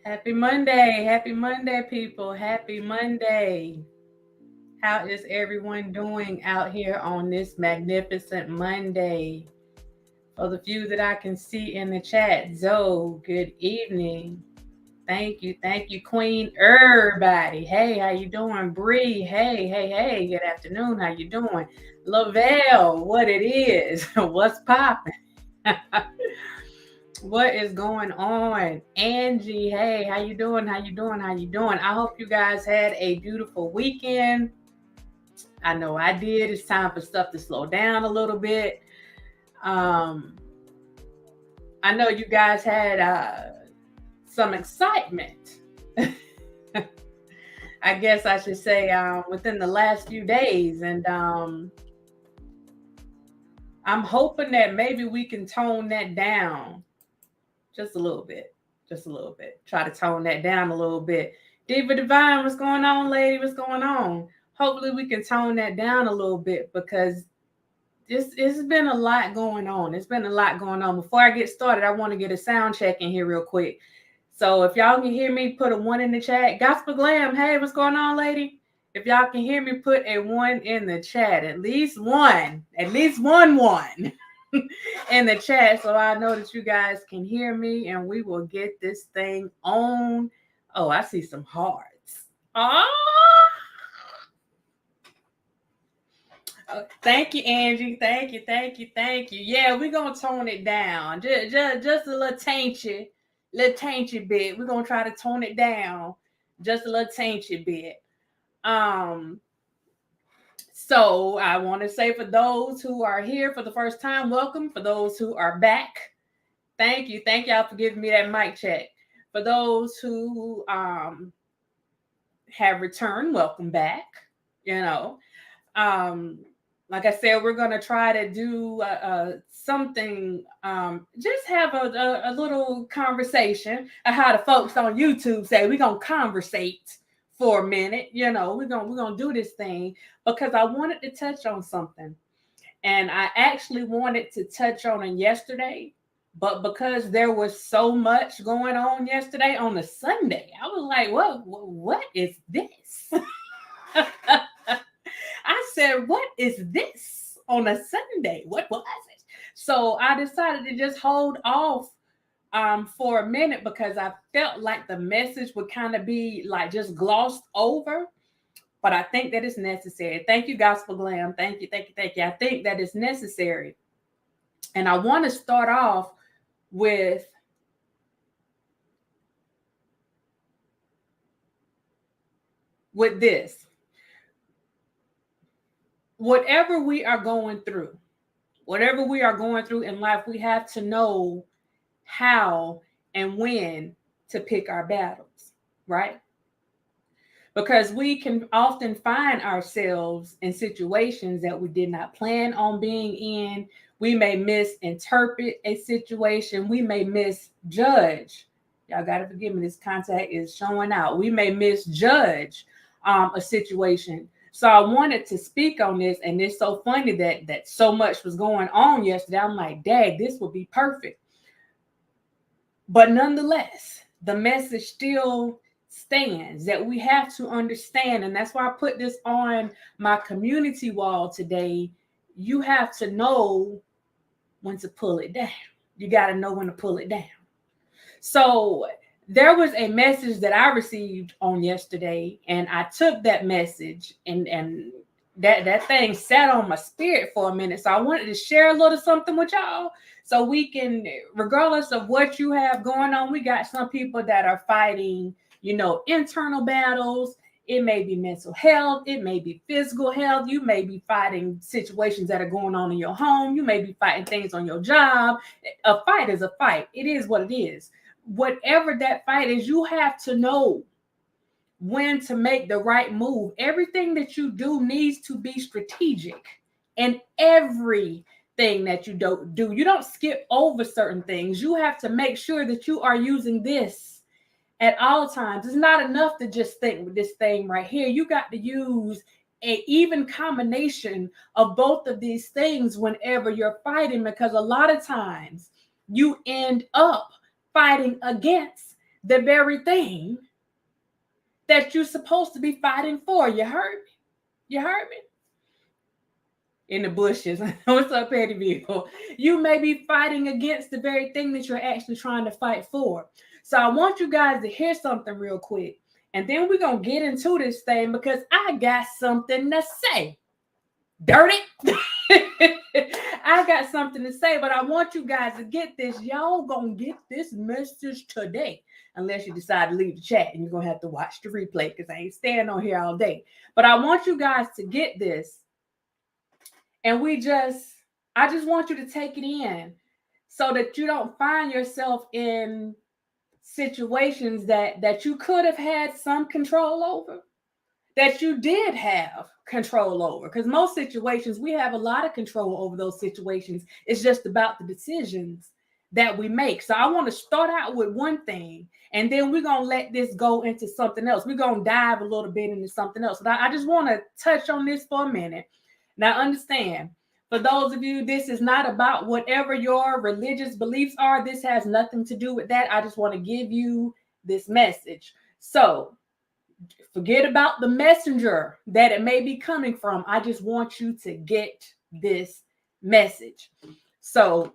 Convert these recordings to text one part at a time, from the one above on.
Happy Monday, people. Happy Monday. How is everyone doing out here on this magnificent Monday? For the few that I can see in the chat, Zoe, good evening. Thank you, Queen. Everybody, hey, how you doing? Bree, hey, good afternoon. How you doing? Lavelle, what it is? What's popping? What is going on? Angie, hey, how you doing? How you doing? How you doing? I hope you guys had a beautiful weekend. I know I did. It's time for stuff to slow down a little bit. Um, I know you guys had some excitement. I guess I should say within the last few days, and I'm hoping that maybe we can tone that down just a little bit. Just a little bit. Try to tone that down a little bit. Diva Divine, what's going on, lady? What's going on? Hopefully we can tone that down a little bit because it's been a lot going on. It's been a lot going on. Before I get started, I want to get a sound check in here real quick. So if y'all can hear me, put a 1 in the chat. Gospel Glam, hey, what's going on, lady? If y'all can hear me, put a 1 in the chat. At least one in the chat, so I know that you guys can hear me, and we will get this thing on. Oh, I see some hearts. Thank you, Angie. Thank you. Yeah, we're gonna tone it down. Just a little tainty bit. We're gonna try to tone it down just a little tainty bit. So I want to say, for those who are here for the first time, welcome. For those who are back, thank you. Thank y'all for giving me that mic check. For those who have returned, welcome back. You know, like I said, we're going to try to do something, just have a little conversation. How the folks on YouTube say, we're going to conversate for a minute. You know, we're gonna do this thing because I wanted to touch on something. And I actually wanted to touch on it yesterday, but because there was so much going on yesterday on a Sunday, I was like, what is this? I said, what is this on a Sunday? What was it? So I decided to just hold off for a minute because I felt like the message would kind of be like just glossed over. But I think that it's necessary. Thank you, Gospel Glam. Thank you. I think that it's necessary. And I want to start off with this. Whatever we are going through in life, we have to know how and when to pick our battles, right? Because we can often find ourselves in situations that we did not plan on being in. We may misinterpret a situation. We may misjudge. Y'all got to forgive me. This contact is showing out. We may misjudge a situation. So I wanted to speak on this, and it's so funny that so much was going on yesterday. I'm like, Dad, this would be perfect. But nonetheless, the message still stands that we have to understand, and that's why I put this on my community wall today. You have to know when to pull it down. You got to know when to pull it down. So there was a message that I received on yesterday, and I took that message and that thing sat on my spirit for a minute. So I wanted to share a little something with y'all so we can, regardless of what you have going on, we got some people that are fighting, internal battles. It may be mental health. It may be physical health. You may be fighting situations that are going on in your home. You may be fighting things on your job. A fight is a fight. It is what it is. Whatever that fight is, you have to know when to make the right move. Everything that you do needs to be strategic, and everything that you don't do, you don't skip over certain things. You have to make sure that you are using this at all times. It's not enough to just think with this thing right here. You got to use an even combination of both of these things whenever you're fighting, because a lot of times you end up fighting against the very thing that you're supposed to be fighting for. You heard me? You heard me? In the bushes. What's up, Petty Vehicle? You may be fighting against the very thing that you're actually trying to fight for. So I want you guys to hear something real quick. And then we're going to get into this thing because I got something to say. Dirty. I got something to say, but I want you guys to get this. Y'all gonna get this message today, unless you decide to leave the chat and you're gonna have to watch the replay because I ain't staying on here all day. But I want you guys to get this, and I just want you to take it in so that you don't find yourself in situations that you could have had some control over, that you did have control over. Because most situations, we have a lot of control over those situations. It's just about the decisions that we make. So I want to start out with one thing, and then we're going to let this go into something else. We're going to dive a little bit into something else. But I just want to touch on this for a minute. Now, understand, for those of you, this is not about whatever your religious beliefs are. This has nothing to do with that. I just want to give you this message. So forget about the messenger that it may be coming from. I just want you to get this message. So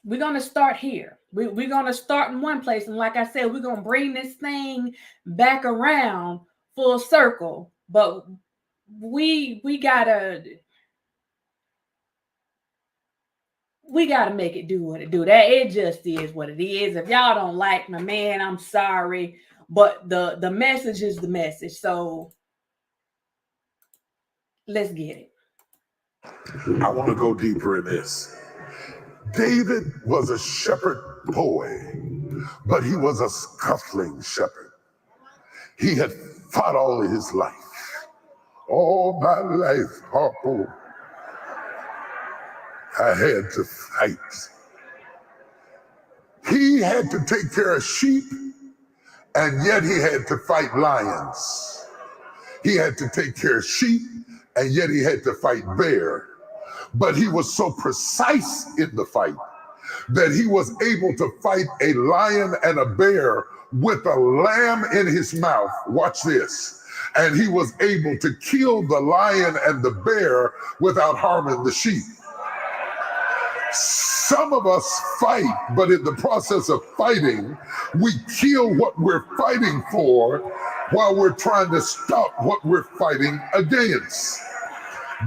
we're going to start here. We're going to start in one place. And like I said, we're going to bring this thing back around full circle. But we gotta make it do what it do. That it just is what it is. If y'all don't like my man, I'm sorry. But the message is the message. So let's get it. I want to go deeper in this. David was a shepherd boy, but he was a scuffling shepherd. He had fought all of his life. All my life, Harpo, I had to fight. He had to take care of sheep, and yet he had to fight lions. He had to take care of sheep, and yet he had to fight bear. But he was so precise in the fight that he was able to fight a lion and a bear with a lamb in his mouth. Watch this. And he was able to kill the lion and the bear without harming the sheep. Some of us fight, but in the process of fighting, we kill what we're fighting for while we're trying to stop what we're fighting against.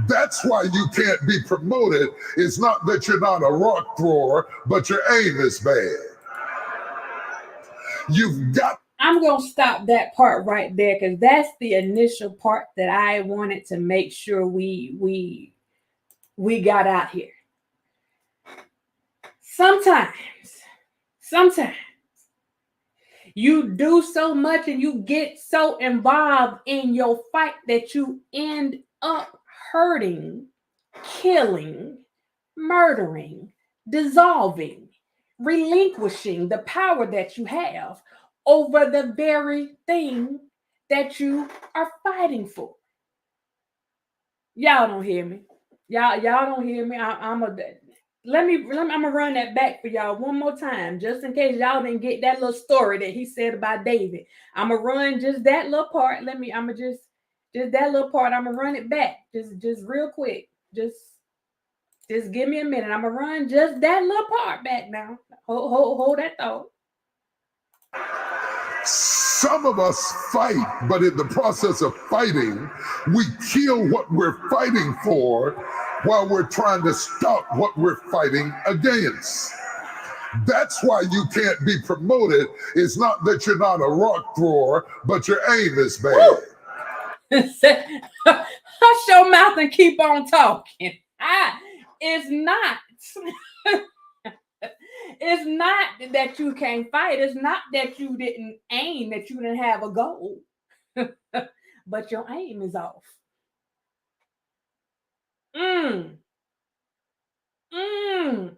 That's why you can't be promoted. It's not that you're not a rock thrower, but your aim is bad. You've got. I'm going to stop that part right there because that's the initial part that I wanted to make sure we got out here. Sometimes You do so much and you get so involved in your fight that you end up hurting, killing, murdering, dissolving, relinquishing the power that you have over the very thing that you are fighting for. Y'all don't hear me. Y'all don't hear me. I'm a I'm gonna run that back for y'all one more time, just in case y'all didn't get that little story that he said about David. I'm gonna run just that little part. I'm gonna just that little part. I'm gonna run it back, just real quick. Just give me a minute. I'm gonna run just that little part back now. Hold that thought. Some of us fight, but in the process of fighting, we kill what we're fighting for while we're trying to stop what we're fighting against. That's why you can't be promoted. It's not that you're not a rock thrower, but your aim is bad. Hush your mouth and keep on talking. It's not. It's not that you can't fight. It's not that you didn't aim, that you didn't have a goal, but your aim is off. Mm. Mm.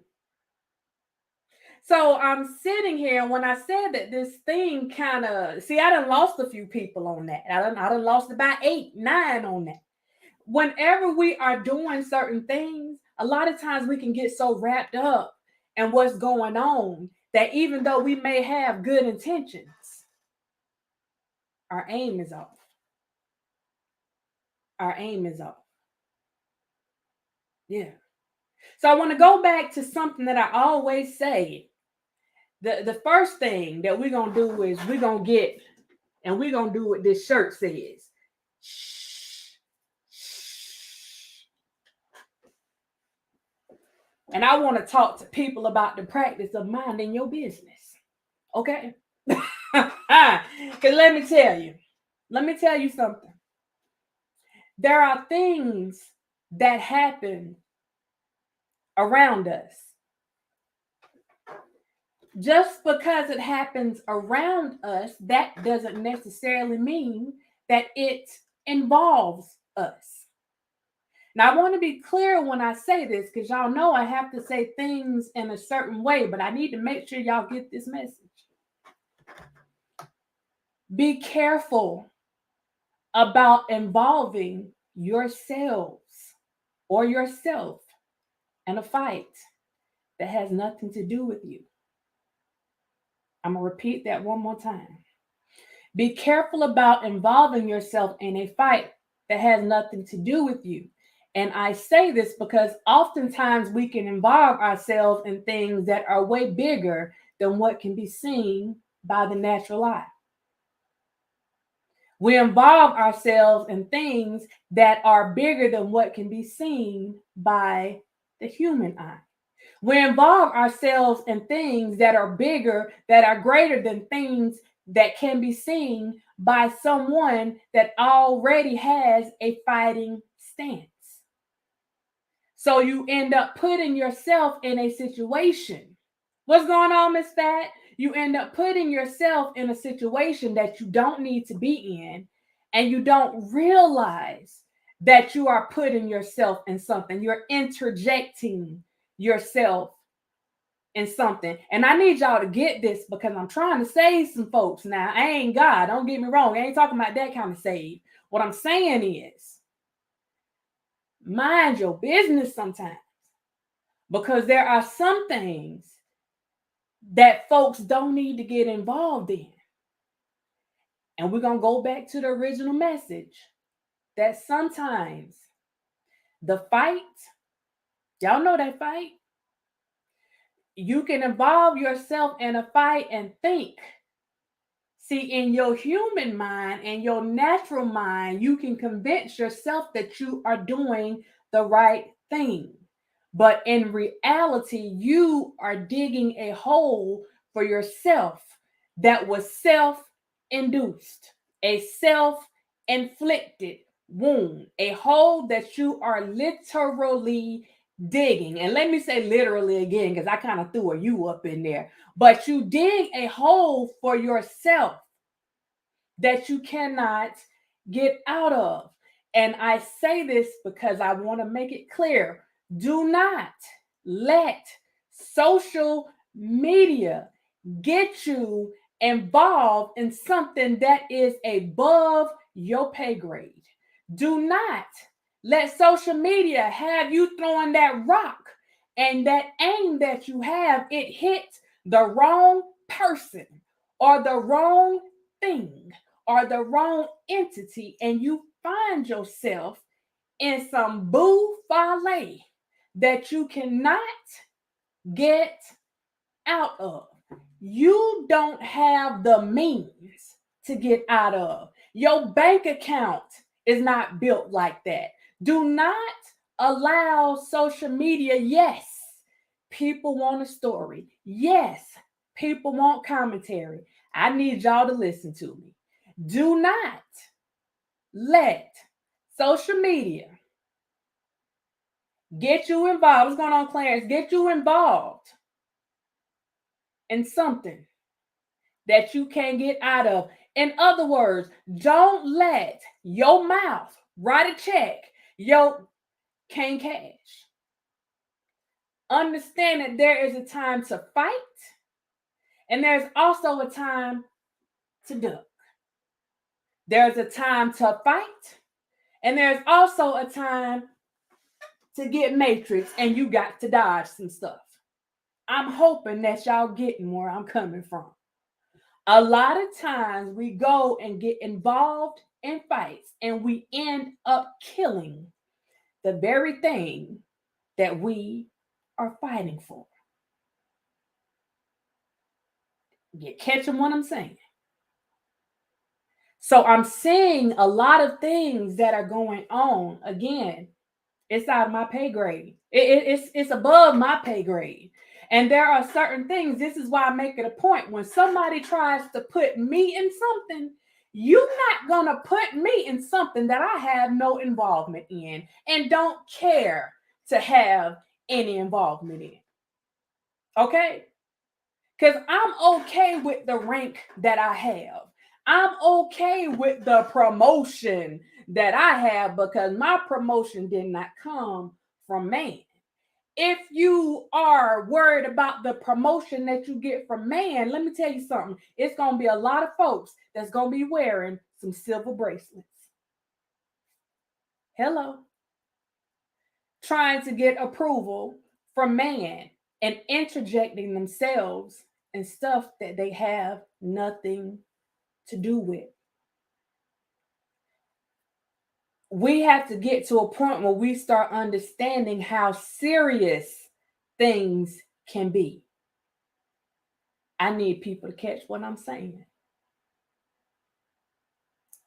So I'm sitting here, and when I said that this thing kind of, see, I done lost a few people on that. I done lost about 8, 9 on that. Whenever we are doing certain things, a lot of times we can get so wrapped up in what's going on that even though we may have good intentions, our aim is off. Our aim is off. Yeah. So I want to go back to something that I always say. The first thing that we're going to do is we're going to get, and we're going to do what this shirt says. Shh. Shh. And I want to talk to people about the practice of minding your business. Okay? Because let me tell you something. There are things that happen around us. Just because it happens around us, that doesn't necessarily mean that it involves us. Now, I want to be clear when I say this, because y'all know I have to say things in a certain way, but I need to make sure y'all get this message. Be careful about involving yourselves or yourself in a fight that has nothing to do with you. I'm going to repeat that one more time. Be careful about involving yourself in a fight that has nothing to do with you. And I say this because oftentimes we can involve ourselves in things that are way bigger than what can be seen by the natural eye. We involve ourselves in things that are bigger than what can be seen by the human eye. We involve ourselves in things that are bigger, that are greater than things that can be seen by someone that already has a fighting stance. So you end up putting yourself in a situation. What's going on, Miss Fat? You end up putting yourself in a situation that you don't need to be in, and you don't realize that you are putting yourself in something. You're interjecting yourself in something. And I need y'all to get this because I'm trying to save some folks now. I ain't God. Don't get me wrong. I ain't talking about that kind of save. What I'm saying is, mind your business sometimes, because there are some things that folks don't need to get involved in. And we're going to go back to the original message that sometimes the fight, y'all know that fight, you can involve yourself in a fight and think. See, in your human mind and your natural mind, you can convince yourself that you are doing the right thing. But in reality, you are digging a hole for yourself that was self-induced, a self-inflicted wound, a hole that you are literally digging, and let me say literally again, because I kind of threw a you up in there, but you dig a hole for yourself that you cannot get out of. And I say this because I want to make it clear. Do not let social media get you involved in something that is above your pay grade. Do not let social media have you throwing that rock, and that aim that you have, it hit the wrong person or the wrong thing or the wrong entity, and you find yourself in some buffet that you cannot get out of. You don't have the means to get out of. Your bank account is not built like that. Do not allow social media. Yes, people want a story. Yes, people want commentary. I need y'all to listen to me. Do not let social media get you involved. What's going on, Clarence? Get you involved in something that you can't get out of. In other words, don't let your mouth write a check your can't cash. Understand that there is a time to fight, and there's also a time to duck. There's a time to fight, and there's also a time to get matrix, and you got to dodge some stuff. I'm hoping that y'all getting where I'm coming from. A lot of times we go and get involved in fights, and we end up killing the very thing that we are fighting for. You catching what I'm saying? So I'm seeing a lot of things that are going on. Again, it's out of my pay grade. It's above my pay grade. And there are certain things. This is why I make it a point. When somebody tries to put me in something, you're not going to put me in something that I have no involvement in and don't care to have any involvement in. Okay? Because I'm okay with the rank that I have. I'm okay with the promotion that I have, because my promotion did not come from man. If you are worried about the promotion that you get from man, let me tell you something. It's going to be a lot of folks that's going to be wearing some silver bracelets. Hello. Trying to get approval from man and interjecting themselves in stuff that they have nothing to do with. We have to get to a point where we start understanding how serious things can be. I need people to catch what I'm saying.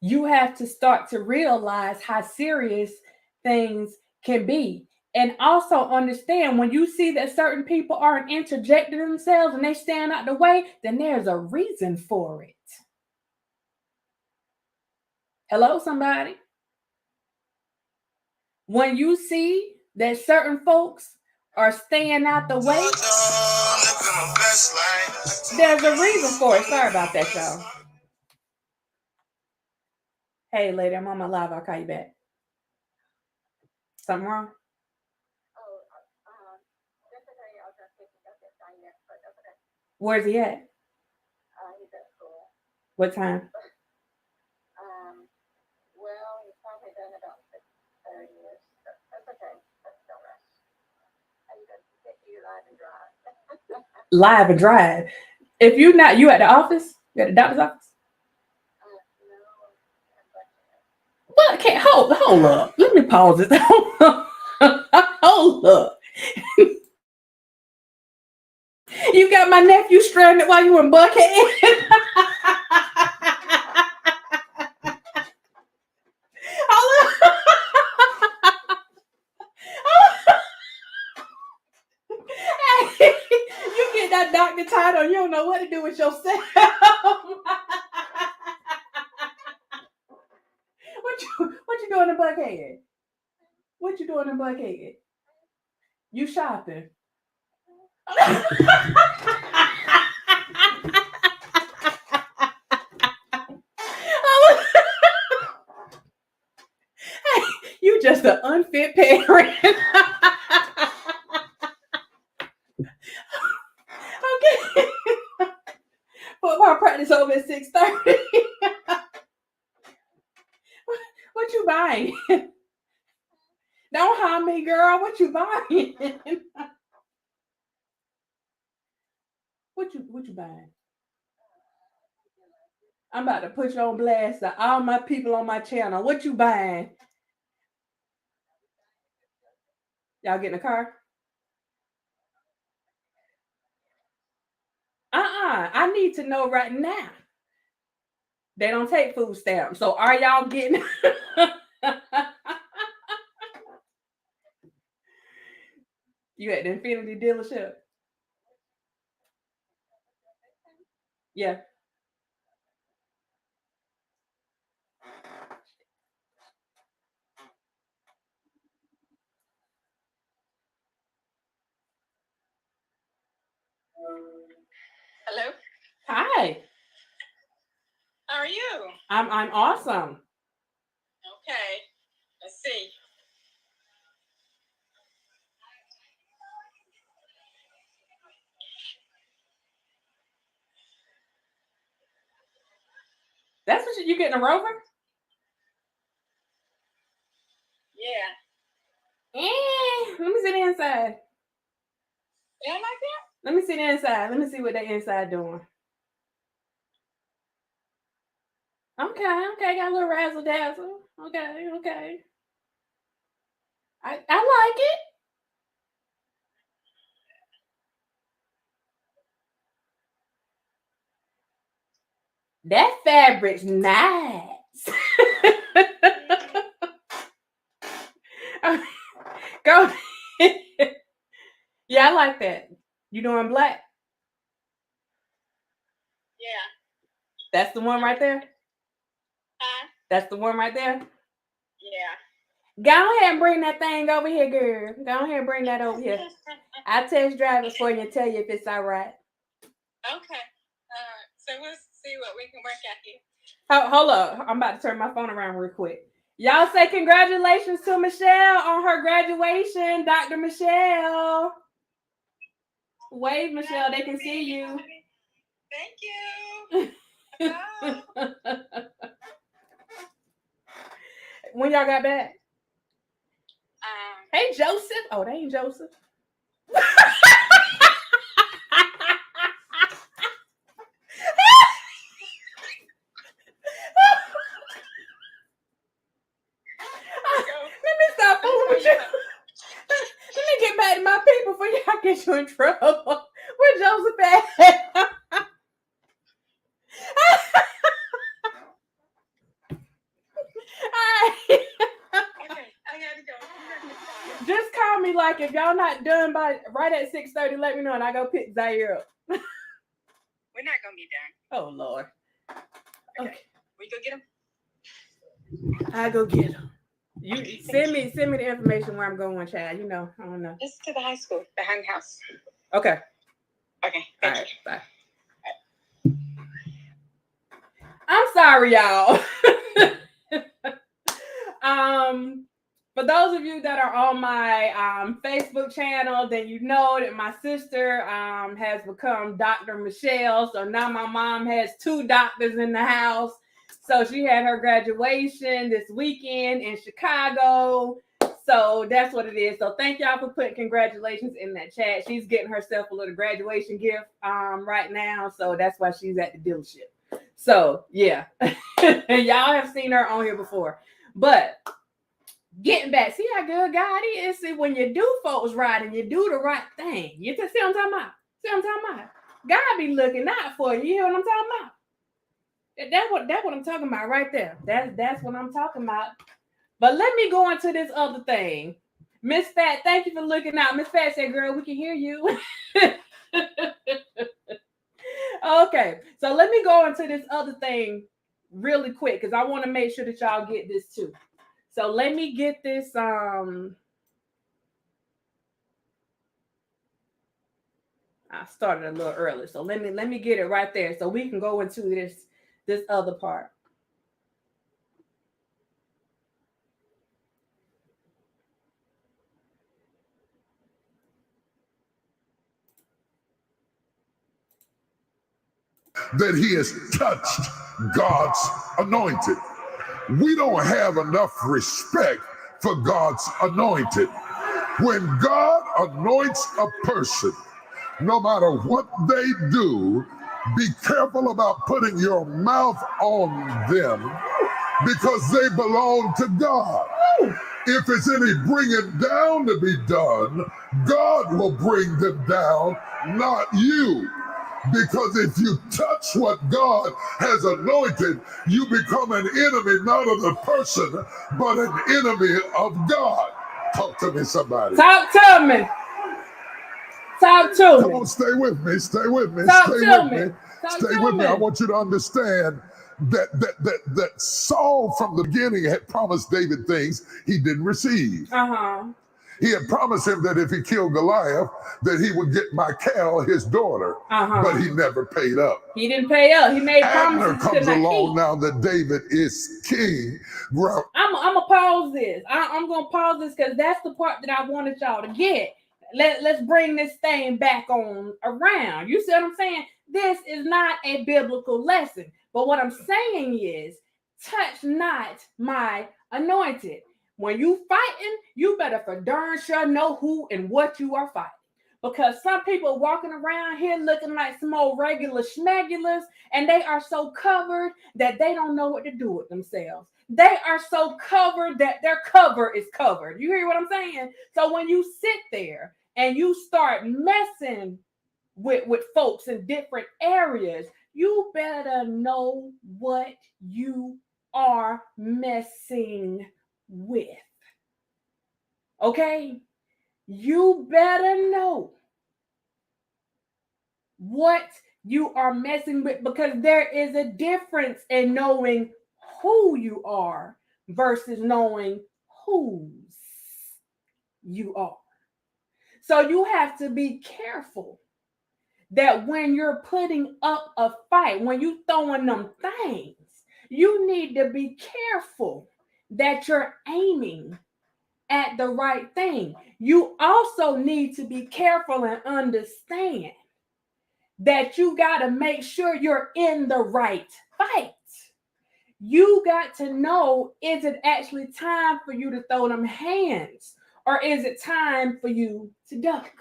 You have to start to realize how serious things can be. And also understand, when you see that certain people aren't interjecting themselves and they stand out the way, then there's a reason for it. Hello, somebody? When you see that certain folks are staying out the way, there's a reason for it. Sorry about that, y'all. Hey, lady, I'm on my live. I'll call you back. Something wrong? Where's he at? He's at school. What time? Well, he's probably done about 6:30. That's okay. Don't rush. You got to get you live and drive. Live and drive. If you not, you at the office? You at the doctor's office? No. But can't hold up. Let me pause it. Hold up. You got my nephew stranded while you were in Buckhead. You get that doctor title, you don't know what to do with yourself. What you doing in Buckhead? What you doing in Buckhead? You shopping? You just an unfit parent. Okay. Football practice over at 6:30. What you buying? Don't harm me, girl. What you buying? What you buying? I'm about to put you on blast to all my people on my channel. What you buying? Y'all getting a car? I need to know right now. They don't take food stamps. So are y'all getting you at the Infinity dealership? Yeah. Hello. Hi. How are you? I'm awesome. Okay. Let's see. That's what you getting a Rover? Yeah. Let me see the inside. You don't like that? Let me see the inside. Let me see what they inside doing. Okay, got a little razzle dazzle. Okay. I like it. That fabric's nice. Go. Yeah, I like that. You doing black? Yeah. That's the one right there? Huh? That's the one right there? Yeah. Go ahead and bring that thing over here, girl. Go ahead and bring that over here. I'll test drive it for you and tell you if it's all right. Okay. So we'll see what we can work out here. Hold up. I'm about to turn my phone around real quick. Y'all say congratulations to Michelle on her graduation, Dr. Michelle. Wave, Michelle. They can see you. Thank you. Hello. When y'all got back? Hey, Joseph. Oh, they ain't Joseph. Let me stop fooling with you. Let me get back to my people before y'all get you in trouble. Where Joseph at? Okay, I gotta go. Just call me like if y'all not done by right at 6:30. Let me know and I go pick Zaire up. We're not gonna be done. Oh Lord. Okay. We go get him. I go get him. You send me the information where I'm going, child. You know, I don't know. Just to the high school behind the house. Okay. Okay. All right. Bye. I'm sorry, y'all. For those of you that are on my Facebook channel, then you know that my sister has become Dr. Michelle. So now my mom has 2 doctors in the house. So she had her graduation this weekend in Chicago. So that's what it is. So thank y'all for putting congratulations in that chat. She's getting herself a little graduation gift right now. So that's why she's at the dealership. So yeah, y'all have seen her on here before. But getting back, see how good God is. See, when you do folks right and you do the right thing, you just see what I'm talking about. See what I'm talking about. God be looking out for you. You hear what I'm talking about? That's what I'm talking about right there. That's what I'm talking about. But let me go into this other thing. Miss Fat, thank you for looking out. Miss Fat said, girl, we can hear you. Okay, so let me go into this other thing really quick because I want to make sure that y'all get this too. So let me get this. I started a little early, so let me get it right there so we can go into this other part. That he has touched God's anointed. We don't have enough respect for God's anointed. When God anoints a person, no matter what they do, be careful about putting your mouth on them because they belong to God. If it's any bringing down to be done, God will bring them down, not you. Because if you touch what God has anointed, you become an enemy not of the person, but an enemy of God. Talk to me, somebody. Talk to me. Talk to Come me. on, stay with me. Stay with me. Talk Stay to with me. me. Talk Stay to with me. me. I want you to understand that Saul from the beginning had promised David things he didn't receive. He had promised him that if he killed Goliath, that he would get Michal, his daughter. But he never paid up. He didn't pay up. He made promises. Abner comes along now that David is king. I'm gonna pause this. I'm gonna pause this because that's the part that I wanted y'all to get. Let's bring this thing back on around. You see what I'm saying? This is not a biblical lesson. But what I'm saying is, touch not my anointed. When you fighting, you better for darn sure know who and what you are fighting. Because some people walking around here looking like some old regular schmegulars, and they are so covered that they don't know what to do with themselves. They are so covered that their cover is covered. You hear what I'm saying? So when you sit there and you start messing with folks in different areas, you better know what you are messing with. Okay? You better know what you are messing with, because there is a difference in knowing who you are versus knowing whose you are. So you have to be careful that when you're putting up a fight, when you throwing them things, you need to be careful that you're aiming at the right thing. You also need to be careful and understand that you got to make sure you're in the right fight. You got to know, is it actually time for you to throw them hands, or is it time for you to duck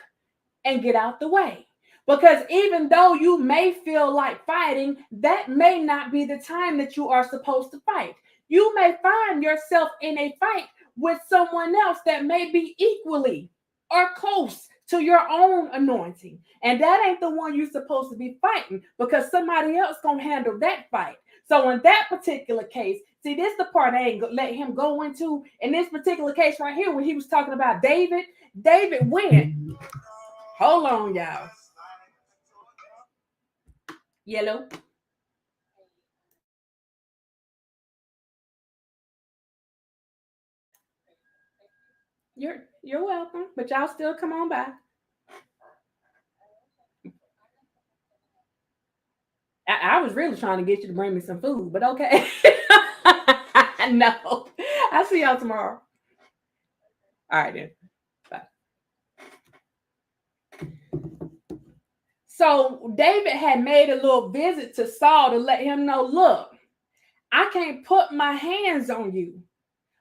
and get out the way? Because even though you may feel like fighting, that may not be the time that you are supposed to fight. You may find yourself in a fight with someone else that may be equally or close to your own anointing. And that ain't the one you're supposed to be fighting, because somebody else gonna handle that fight. So in that particular case, see, this is the part I ain't let him go into. In this particular case right here, when he was talking about David went. Hold on, y'all. Yellow. You're welcome, but y'all still come on by. I was really trying to get you to bring me some food, but okay. No. I'll see y'all tomorrow. All right, then. Bye. So David had made a little visit to Saul to let him know, look, I can't put my hands on you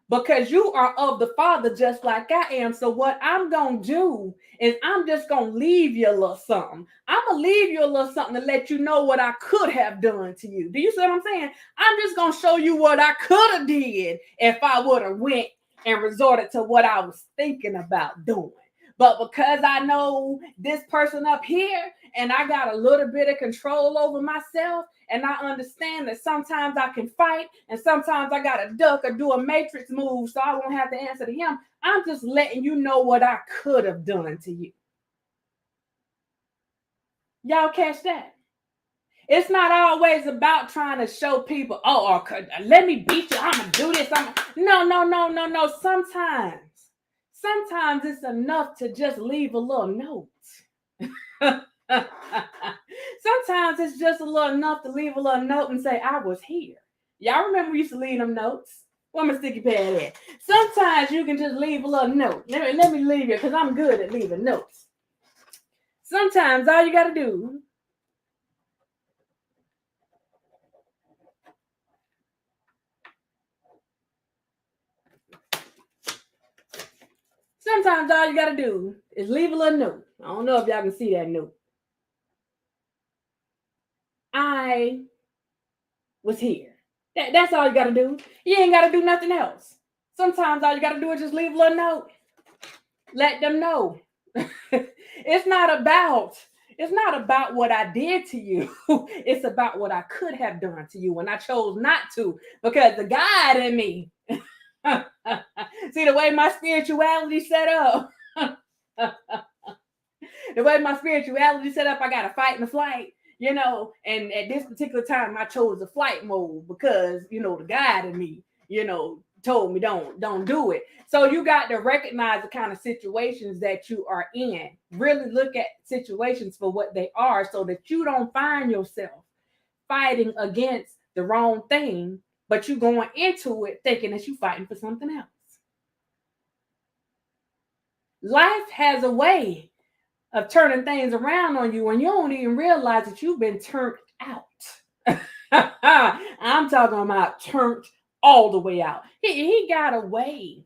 because you are of the Father just like I am. So what I'm going to do is I'm just going to leave you a little something. I'm going to leave you a little something to let you know what I could have done to you. Do you see what I'm saying? I'm just going to show you what I could have did if I would have went and resorted to what I was thinking about doing. But because I know this person up here and I got a little bit of control over myself, and I understand that sometimes I can fight and sometimes I got to duck or do a matrix move so I won't have to answer to him, I'm just letting you know what I could have done to you. Y'all catch that? It's not always about trying to show people, oh, let me beat you. I'm going to do this. No. Sometimes it's enough to just leave a little note. Sometimes it's just a little enough to leave a little note and say, I was here. Y'all remember we used to leave them notes? Where my sticky pad at? Sometimes you can just leave a little note. Let me leave it because I'm good at leaving notes. Sometimes all you got to do is leave a little note. I don't know if y'all can see that note. I was here. That's all you got to do. You ain't got to do nothing else. Sometimes all you got to do is just leave a little note. Let them know. It's not about what I did to you. It's about what I could have done to you, and I chose not to because the God in me. See the way my spirituality set up. The way my spirituality set up, I got to fight and flight, and at this particular time I chose the flight mode because, the God in me, told me don't do it. So you got to recognize the kind of situations that you are in. Really look at situations for what they are so that you don't find yourself fighting against the wrong thing, but you going into it thinking that you're fighting for something else. Life has a way of turning things around on you, and you don't even realize that you've been turned out. I'm talking about turned all the way out. He got away.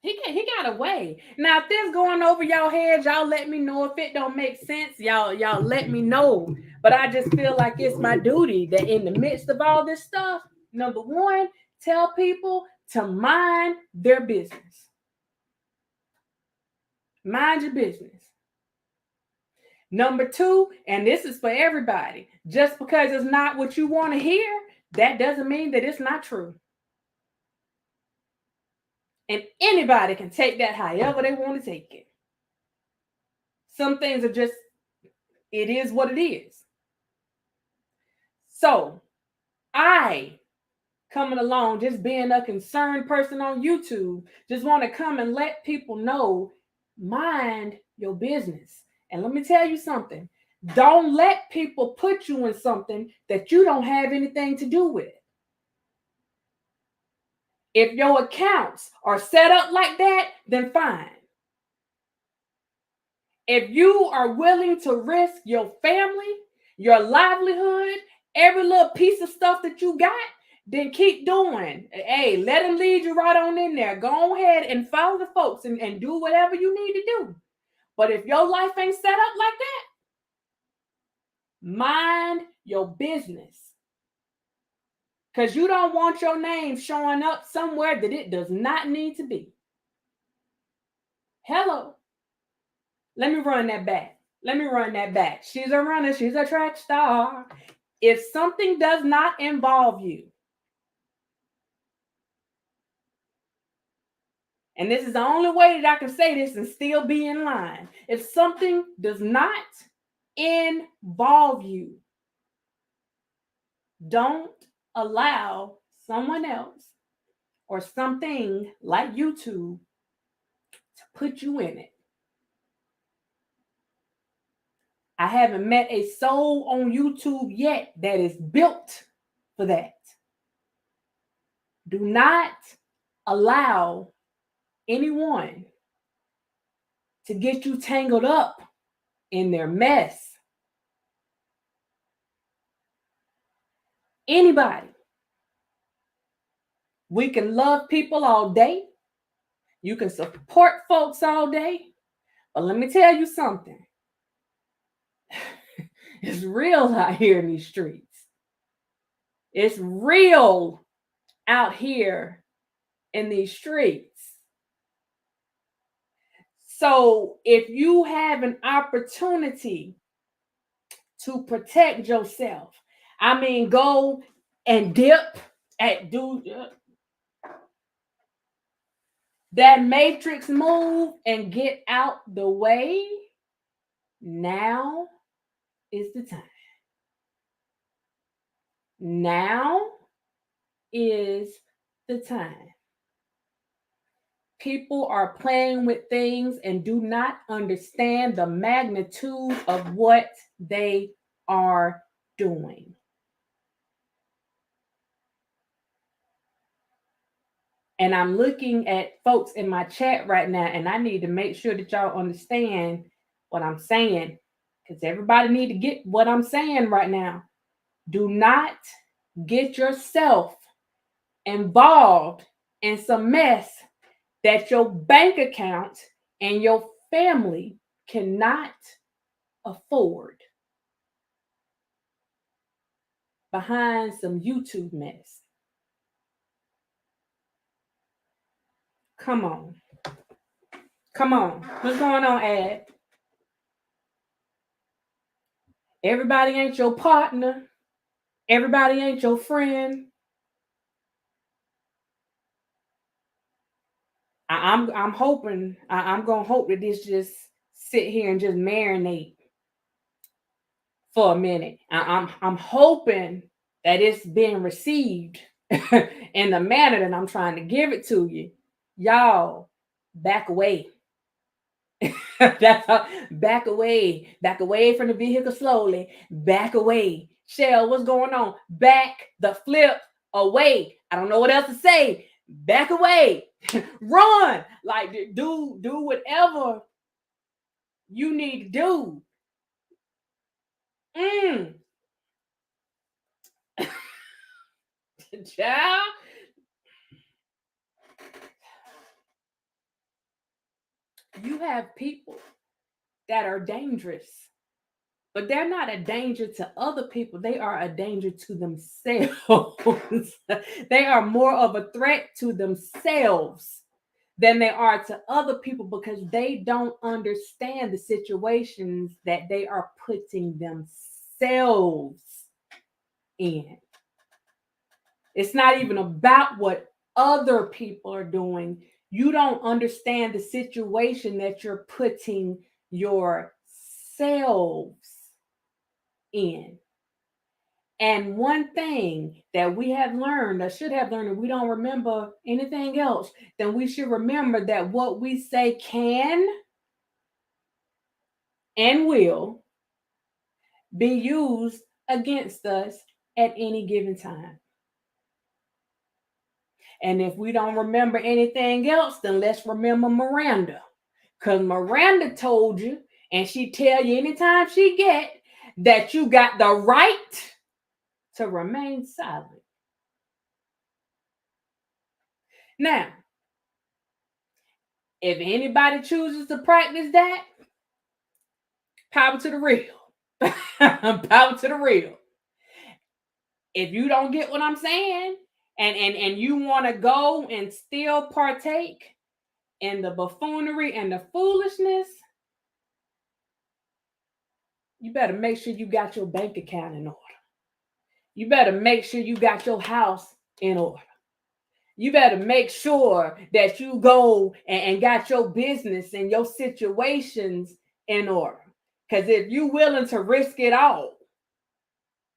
He got away. Now, if this going over y'all heads, y'all let me know. If it don't make sense, y'all let me know. But I just feel like it's my duty that in the midst of all this stuff, number one, tell people to mind their business. Mind your business. Number two, and this is for everybody, just because it's not what you want to hear, that doesn't mean that it's not true. And anybody can take that however they want to take it. Some things are just, it is what it is. So, I, coming along, just being a concerned person on YouTube, just want to come and let people know, mind your business. And let me tell you something. Don't let people put you in something that you don't have anything to do with. If your accounts are set up like that, then fine. If you are willing to risk your family, your livelihood, every little piece of stuff that you got, then keep doing. Hey, let them lead you right on in there. Go ahead and follow the folks and do whatever you need to do. But if your life ain't set up like that, mind your business. Because you don't want your name showing up somewhere that it does not need to be. Hello. Let me run that back. She's a runner. She's a track star. If something does not involve you, and this is the only way that I can say this and still be in line. If something does not involve you, don't allow someone else or something like YouTube to put you in it. I haven't met a soul on YouTube yet that is built for that. Do not allow anyone to get you tangled up in their mess. Anybody. We can love people all day. You can support folks all day. But let me tell you something. It's real out here in these streets. It's real out here in these streets. So if you have an opportunity to protect yourself, I mean, go and dip at that matrix move and get out the way. Now is the time. Now is the time. People are playing with things and do not understand the magnitude of what they are doing. And I'm looking at folks in my chat right now, and I need to make sure that y'all understand what I'm saying, because everybody need to get what I'm saying right now. Do not get yourself involved in some mess that your bank account and your family cannot afford behind some YouTube mess. Come on. Come on. What's going on, Ad? Everybody ain't your partner. Everybody ain't your friend. I'm hoping, I'm gonna hope that this just sit here and just marinate for a minute. I'm hoping that it's being received in the manner that I'm trying to give it to you. Y'all, back away. That's how, back away from the vehicle slowly, back away. Shell, what's going on? Back the flip away. I don't know what else to say. Back away. Run. Like do whatever you need to do. Child. You have people that are dangerous, but they're not a danger to other people. They are a danger to themselves. They are more of a threat to themselves than they are to other people, because they don't understand the situations that they are putting themselves in. It's not even about what other people are doing. You don't understand the situation that you're putting yourselves in. And one thing that we have learned, or should have learned, if we don't remember anything else, then we should remember that what we say can and will be used against us at any given time. And if we don't remember anything else, then let's remember Miranda. Because Miranda told you, and she tell you anytime she get, that you got the right to remain silent. Now, if anybody chooses to practice that, power to the real. Power to the real. If you don't get what I'm saying, and you want to go and still partake in the buffoonery and the foolishness, you better make sure you got your bank account in order. You better make sure you got your house in order. You better make sure that you go and got your business and your situations in order. Because if you're willing to risk it all,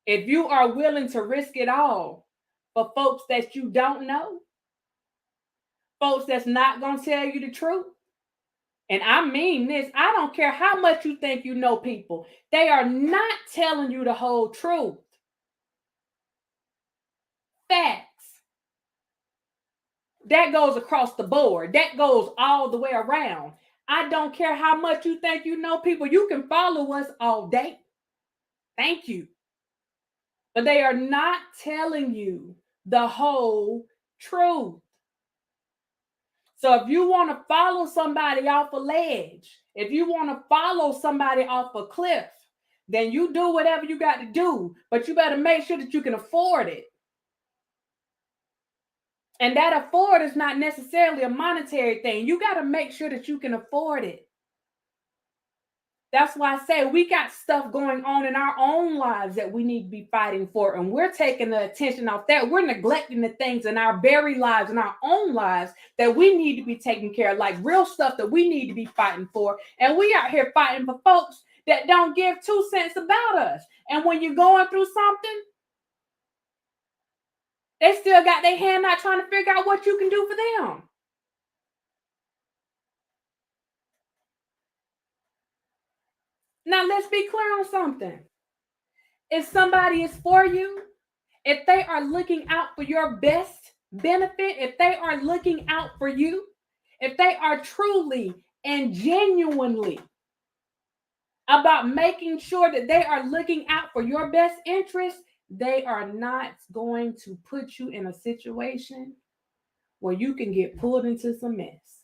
if you are willing to risk it all for folks that you don't know, folks that's not going to tell you the truth, and I mean this, I don't care how much you think you know people, they are not telling you the whole truth. Facts. That goes across the board. That goes all the way around. I don't care how much you think you know people. You can follow us all day. Thank you. But they are not telling you the whole truth. So if you want to follow somebody off a ledge, if you want to follow somebody off a cliff, then you do whatever you got to do. But you better make sure that you can afford it. And that afford is not necessarily a monetary thing. You got to make sure that you can afford it. That's why I say we got stuff going on in our own lives that we need to be fighting for. And we're taking the attention off that. We're neglecting the things in our very lives, in our own lives, that we need to be taking care of, like real stuff that we need to be fighting for. And we out here fighting for folks that don't give 2 cents about us. And when you're going through something, they still got their hand out trying to figure out what you can do for them. Now, let's be clear on something. If somebody is for you, if they are looking out for your best benefit, if they are looking out for you, if they are truly and genuinely about making sure that they are looking out for your best interest, they are not going to put you in a situation where you can get pulled into some mess.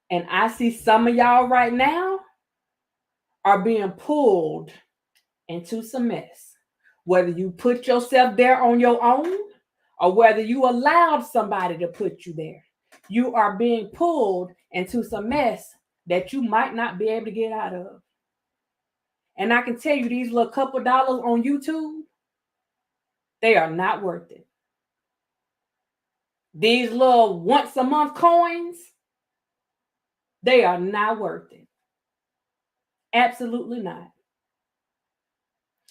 And I see some of y'all right now are being pulled into some mess. Whether you put yourself there on your own or whether you allowed somebody to put you there, you are being pulled into some mess that you might not be able to get out of. And I can tell you, these little couple dollars on YouTube, they are not worth it. These little once a month coins, they are not worth it. Absolutely not.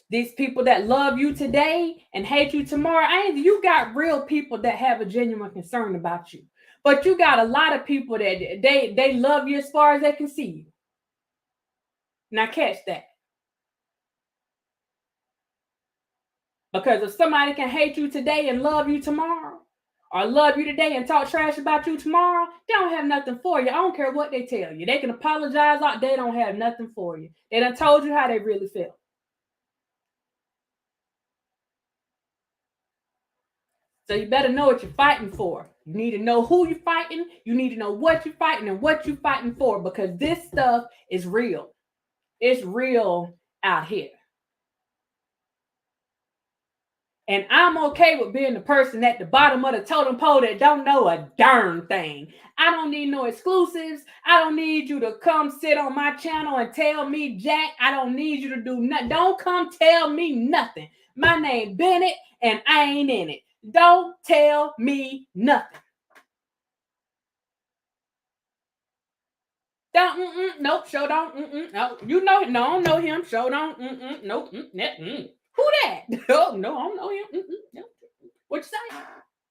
These people that love you today and hate you tomorrow, you got real people that have a genuine concern about you. But you got a lot of people that they love you as far as they can see you. Now catch that. Because if somebody can hate you today and love you tomorrow, or love you today and talk trash about you tomorrow, they don't have nothing for you. I don't care what they tell you. They can apologize, they don't have nothing for you. They done told you how they really feel. So you better know what you're fighting for. You need to know who you're fighting. You need to know what you're fighting and what you're fighting for, because this stuff is real. It's real out here. And I'm okay with being the person at the bottom of the totem pole that don't know a darn thing. I don't need no exclusives. I don't need you to come sit on my channel and tell me jack. I don't need you to do nothing. Don't come tell me nothing. My name Bennett and I ain't in it. Don't tell me nothing. Don't, nope, show don't, no, you know, no, I don't know him, show don't, nope, who that? Oh, no, I don't know him, no. What you say?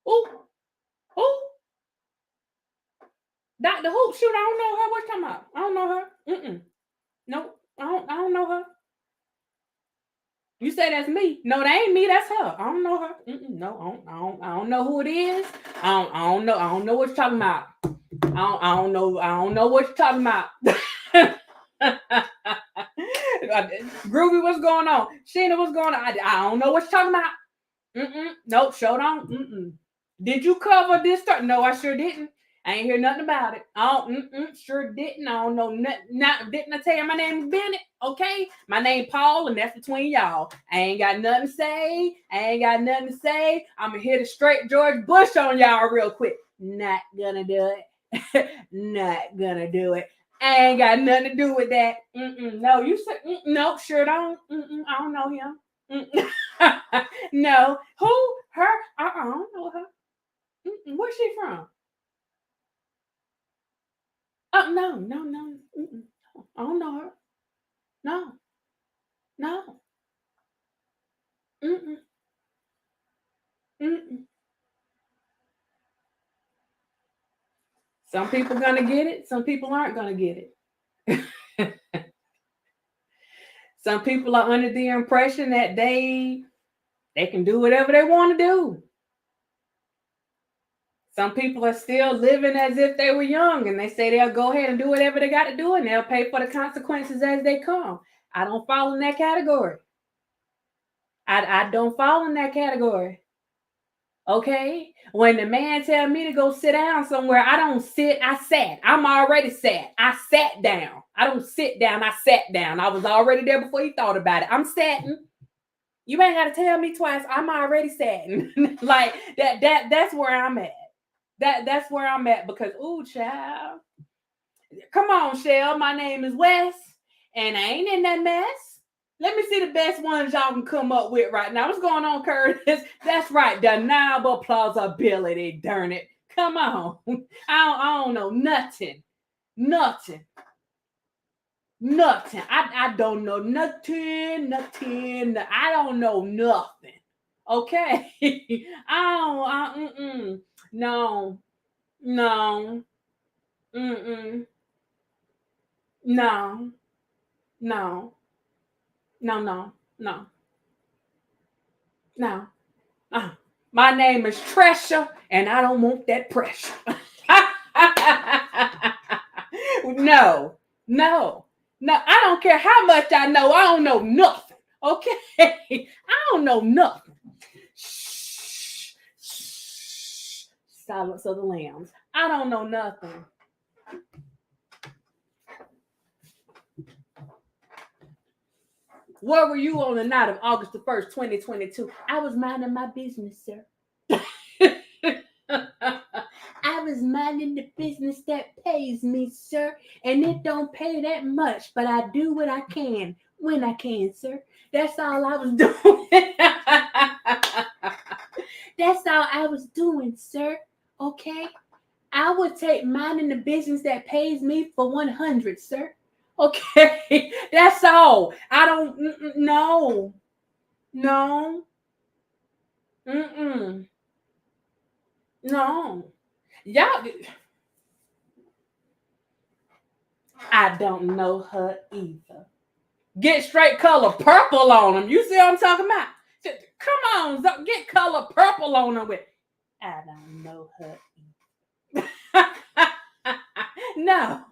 Who? Dr. Who? Shoot, I don't know her. What you talking about? I don't know her. Nope, I don't know her. You say that's me? No, that ain't me. That's her. I don't know her. No, I don't know who it is. I don't know what you're talking about. I don't know what you're talking about. Groovy, what's going on? Sheena, what's going on? I don't know what you're talking about. Nope, sure don't. Did you cover this stuff? No, I sure didn't. I ain't hear nothing about it. Sure didn't. I don't know nothing. Didn't I tell you my name is Bennett? Okay, my name Paul, and that's between y'all. I ain't got nothing to say. I'm gonna hit a straight George Bush on y'all real quick. Not gonna do it. Not gonna do it. I ain't got nothing to do with that. No, you said no. Sure don't. I don't know him. No, who? Her? I don't know her. Where's she from? Oh, no. I don't know her. No. Mm-mm. Some people gonna get it. Some people aren't gonna get it. Some people are under the impression that they can do whatever they want to do. Some people are still living as if they were young, and they say they'll go ahead and do whatever they got to do, and they'll pay for the consequences as they come. I don't fall in that category. I don't fall in that category. Okay? When the man tell me to go sit down somewhere, I don't sit, I sat. I'm already sat. I sat down. I don't sit down, I sat down. I was already there before you thought about it. I'm satting. You ain't got to tell me twice. I'm already satting. Like that's where I'm at. That's where I'm at, because child. Come on, Shell. My name is Wes, and I ain't in that mess. Let me see the best ones y'all can come up with right now. What's going on, Curtis? That's right, deniable plausibility. Darn it. Come on. I don't know nothing. I don't know nothing. I don't know nothing. Okay. No. No, no, no, no, no, no. My name is Tresha, and I don't want that pressure. No, no, no. I don't care how much I know. I don't know nothing. Okay, I don't know nothing. Shh, shh. Silence of the lambs. I don't know nothing. Where were you on the night of August the 1st, 2022? I was minding my business, sir. I was minding the business that pays me, sir. And it don't pay that much, but I do what I can when I can, sir. That's all I was doing. That's all I was doing, sir. Okay? I would take minding the business that pays me for 100, sir. Okay? That's all. I don't, no. No. Mm-mm. No. Y'all, I don't know her either. Get straight color purple on them. You see what I'm talking about? Come on, get color purple on them with. I don't know her either. No.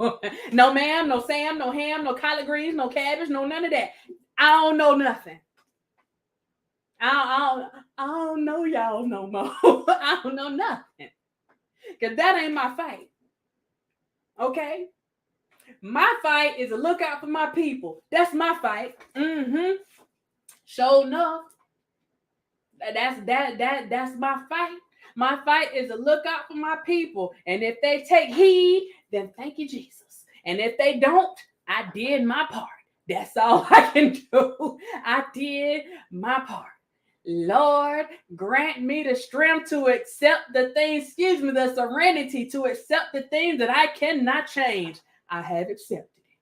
No ma'am, no Sam, no ham, no collard greens, no cabbage, no none of that. I don't know nothing. I don't know y'all no more. I don't know nothing. Because that ain't my fight. Okay? My fight is to look out for my people. That's my fight. Mm-hmm. Sure enough. That's my fight. My fight is to look out for my people. And if they take heed, then thank you, Jesus. And if they don't, I did my part. That's all I can do. I did my part. Lord, grant me the strength to accept the things, the serenity to accept the things that I cannot change. I have accepted it.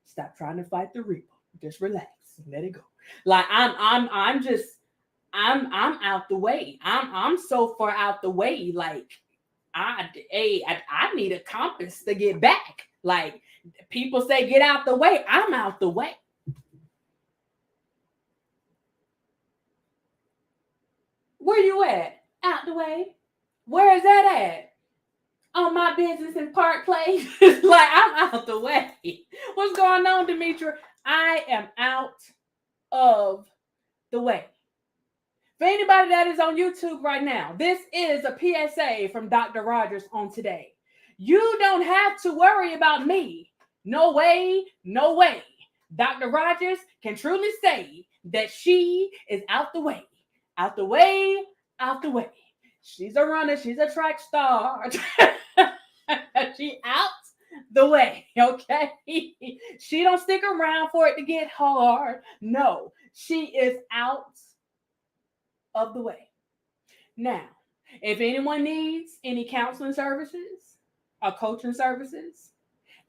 Stop trying to fight the reaper. Just relax and let it go. Like I'm out the way. I'm so far out the way. Like I need a compass to get back. Like people say, get out the way. I'm out the way. Where you at? Out the way. Where is that at? On my business in Park Place. Like I'm out the way. What's going on, Demetra? I am out of the way. For anybody that is on YouTube right now, this is a PSA from Dr. Rogers on today. You don't have to worry about me. No way, no way. Dr. Rogers can truly say that she is out the way. Out the way, out the way. She's a runner. She's a track star. She out the way, okay? She don't stick around for it to get hard. No, she is out of the way. Now, if anyone needs any counseling services or coaching services,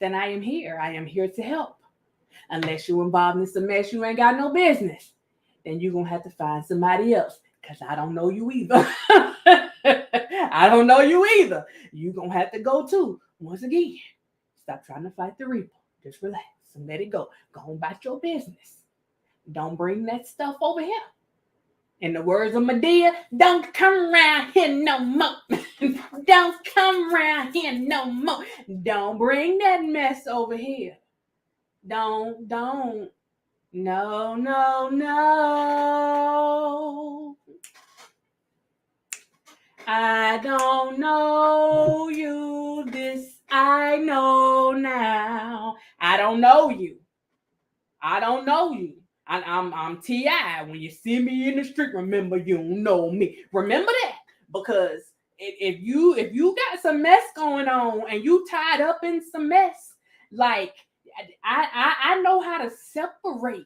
then I am here. I am here to help. Unless you're involved in some mess you ain't got no business, then you're going to have to find somebody else because I don't know you either. I don't know you either. You're going to have to go too. Once again, stop trying to fight the reaper. Just relax and let it go. Go on about your business. Don't bring that stuff over here. In the words of Medea, don't come around here no more. Don't come around here no more. Don't bring that mess over here. Don't. No. I don't know you. This I know now. I don't know you. I'm T.I. When you see me in the street, remember you don't know me. Remember that, because if you got some mess going on and you tied up in some mess, like I know how to separate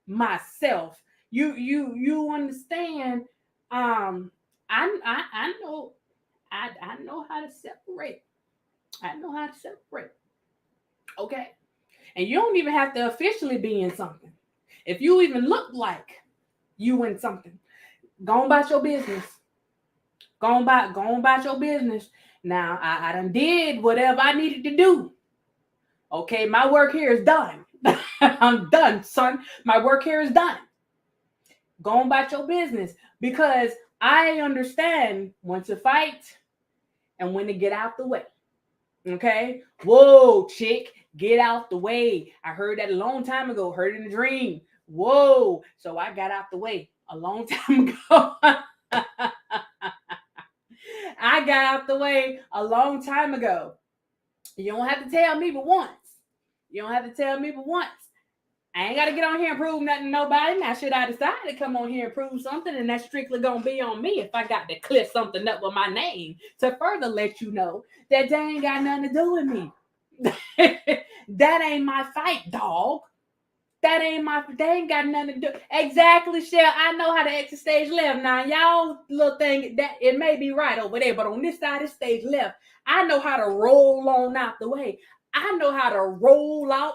myself. You understand? I know how to separate. I know how to separate. Okay. And you don't even have to officially be in something. If you even look like you in something, go on about your business. Go on about your business. Now, I done did whatever I needed to do. Okay, my work here is done. I'm done, son. My work here is done. Go on about your business, because I understand when to fight and when to get out the way. Okay? Whoa, chick, get out the way. I heard that a long time ago, heard it in a dream. Whoa. So I got out the way a long time ago. I got out the way a long time ago. You don't have to tell me but once. You don't have to tell me but once. I ain't got to get on here and prove nothing to nobody. Now, should I decide to come on here and prove something, and that's strictly going to be on me if I got to clear something up with my name to further let you know that they ain't got nothing to do with me. That ain't my fight, dog. They ain't got nothing to do. Exactly, Shell. I know how to exit stage left. Now, y'all little thing, that it may be right over there, but on this side of stage left, I know how to roll on out the way. I know how to roll out.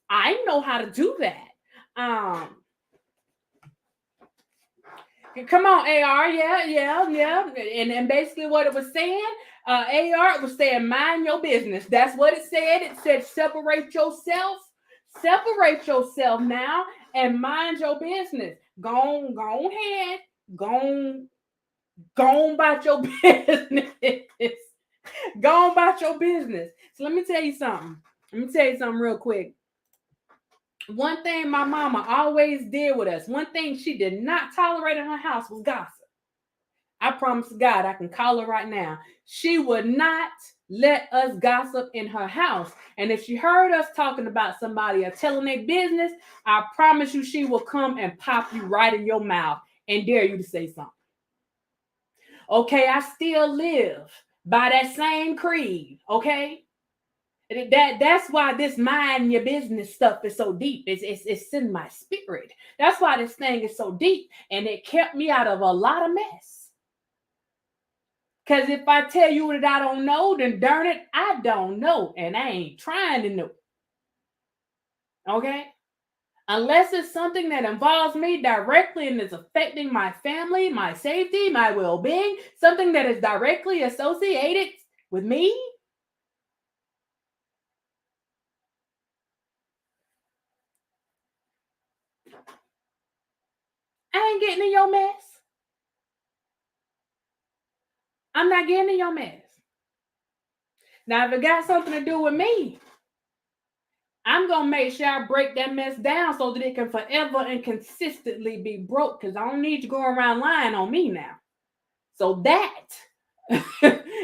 I know how to do that. Come on, AR. Yeah. And basically what it was saying, AR was saying, mind your business. That's what it said. It said, separate yourself now and mind your business. Go ahead. Go on about your business. Go on about your business. So let me tell you something. Real quick. One thing my mama always did with us, one thing she did not tolerate in her house was gossip. I promise God, I can call her right now. She would not let us gossip in her house. And if she heard us talking about somebody or telling their business, I promise you she will come and pop you right in your mouth and dare you to say something. Okay, I still live by that same creed, okay? That's why this mind your business stuff is so deep. It's in my spirit. That's why this thing is so deep, and it kept me out of a lot of mess. Because if I tell you that I don't know, then darn it, I don't know, and I ain't trying to know. Okay? Unless it's something that involves me directly and is affecting my family, my safety, my well-being, something that is directly associated with me. I ain't getting in your mess. I'm not getting in your mess. Now, if it got something to do with me, I'm going to make sure I break that mess down so that it can forever and consistently be broke, because I don't need you going around lying on me now. So that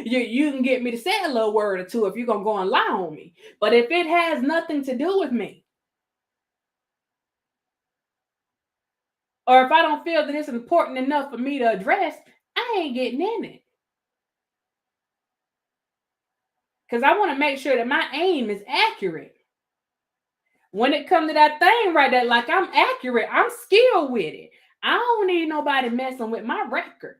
you can get me to say a little word or two if you're going to go and lie on me. But if it has nothing to do with me, or if I don't feel that it's important enough for me to address, I ain't getting in it. Because I want to make sure that my aim is accurate. When it comes to that thing right there, like I'm accurate, I'm skilled with it. I don't need nobody messing with my record.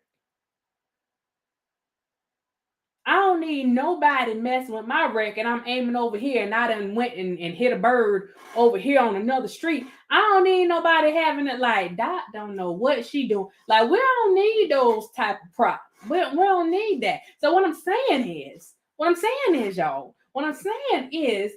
I don't need nobody messing with my record. I'm aiming over here and I done went and hit a bird over here on another street. I don't need nobody having it like, Dot don't know what she doing. Like, we don't need those type of props. We don't need that. So what I'm saying is, y'all, what I'm saying is,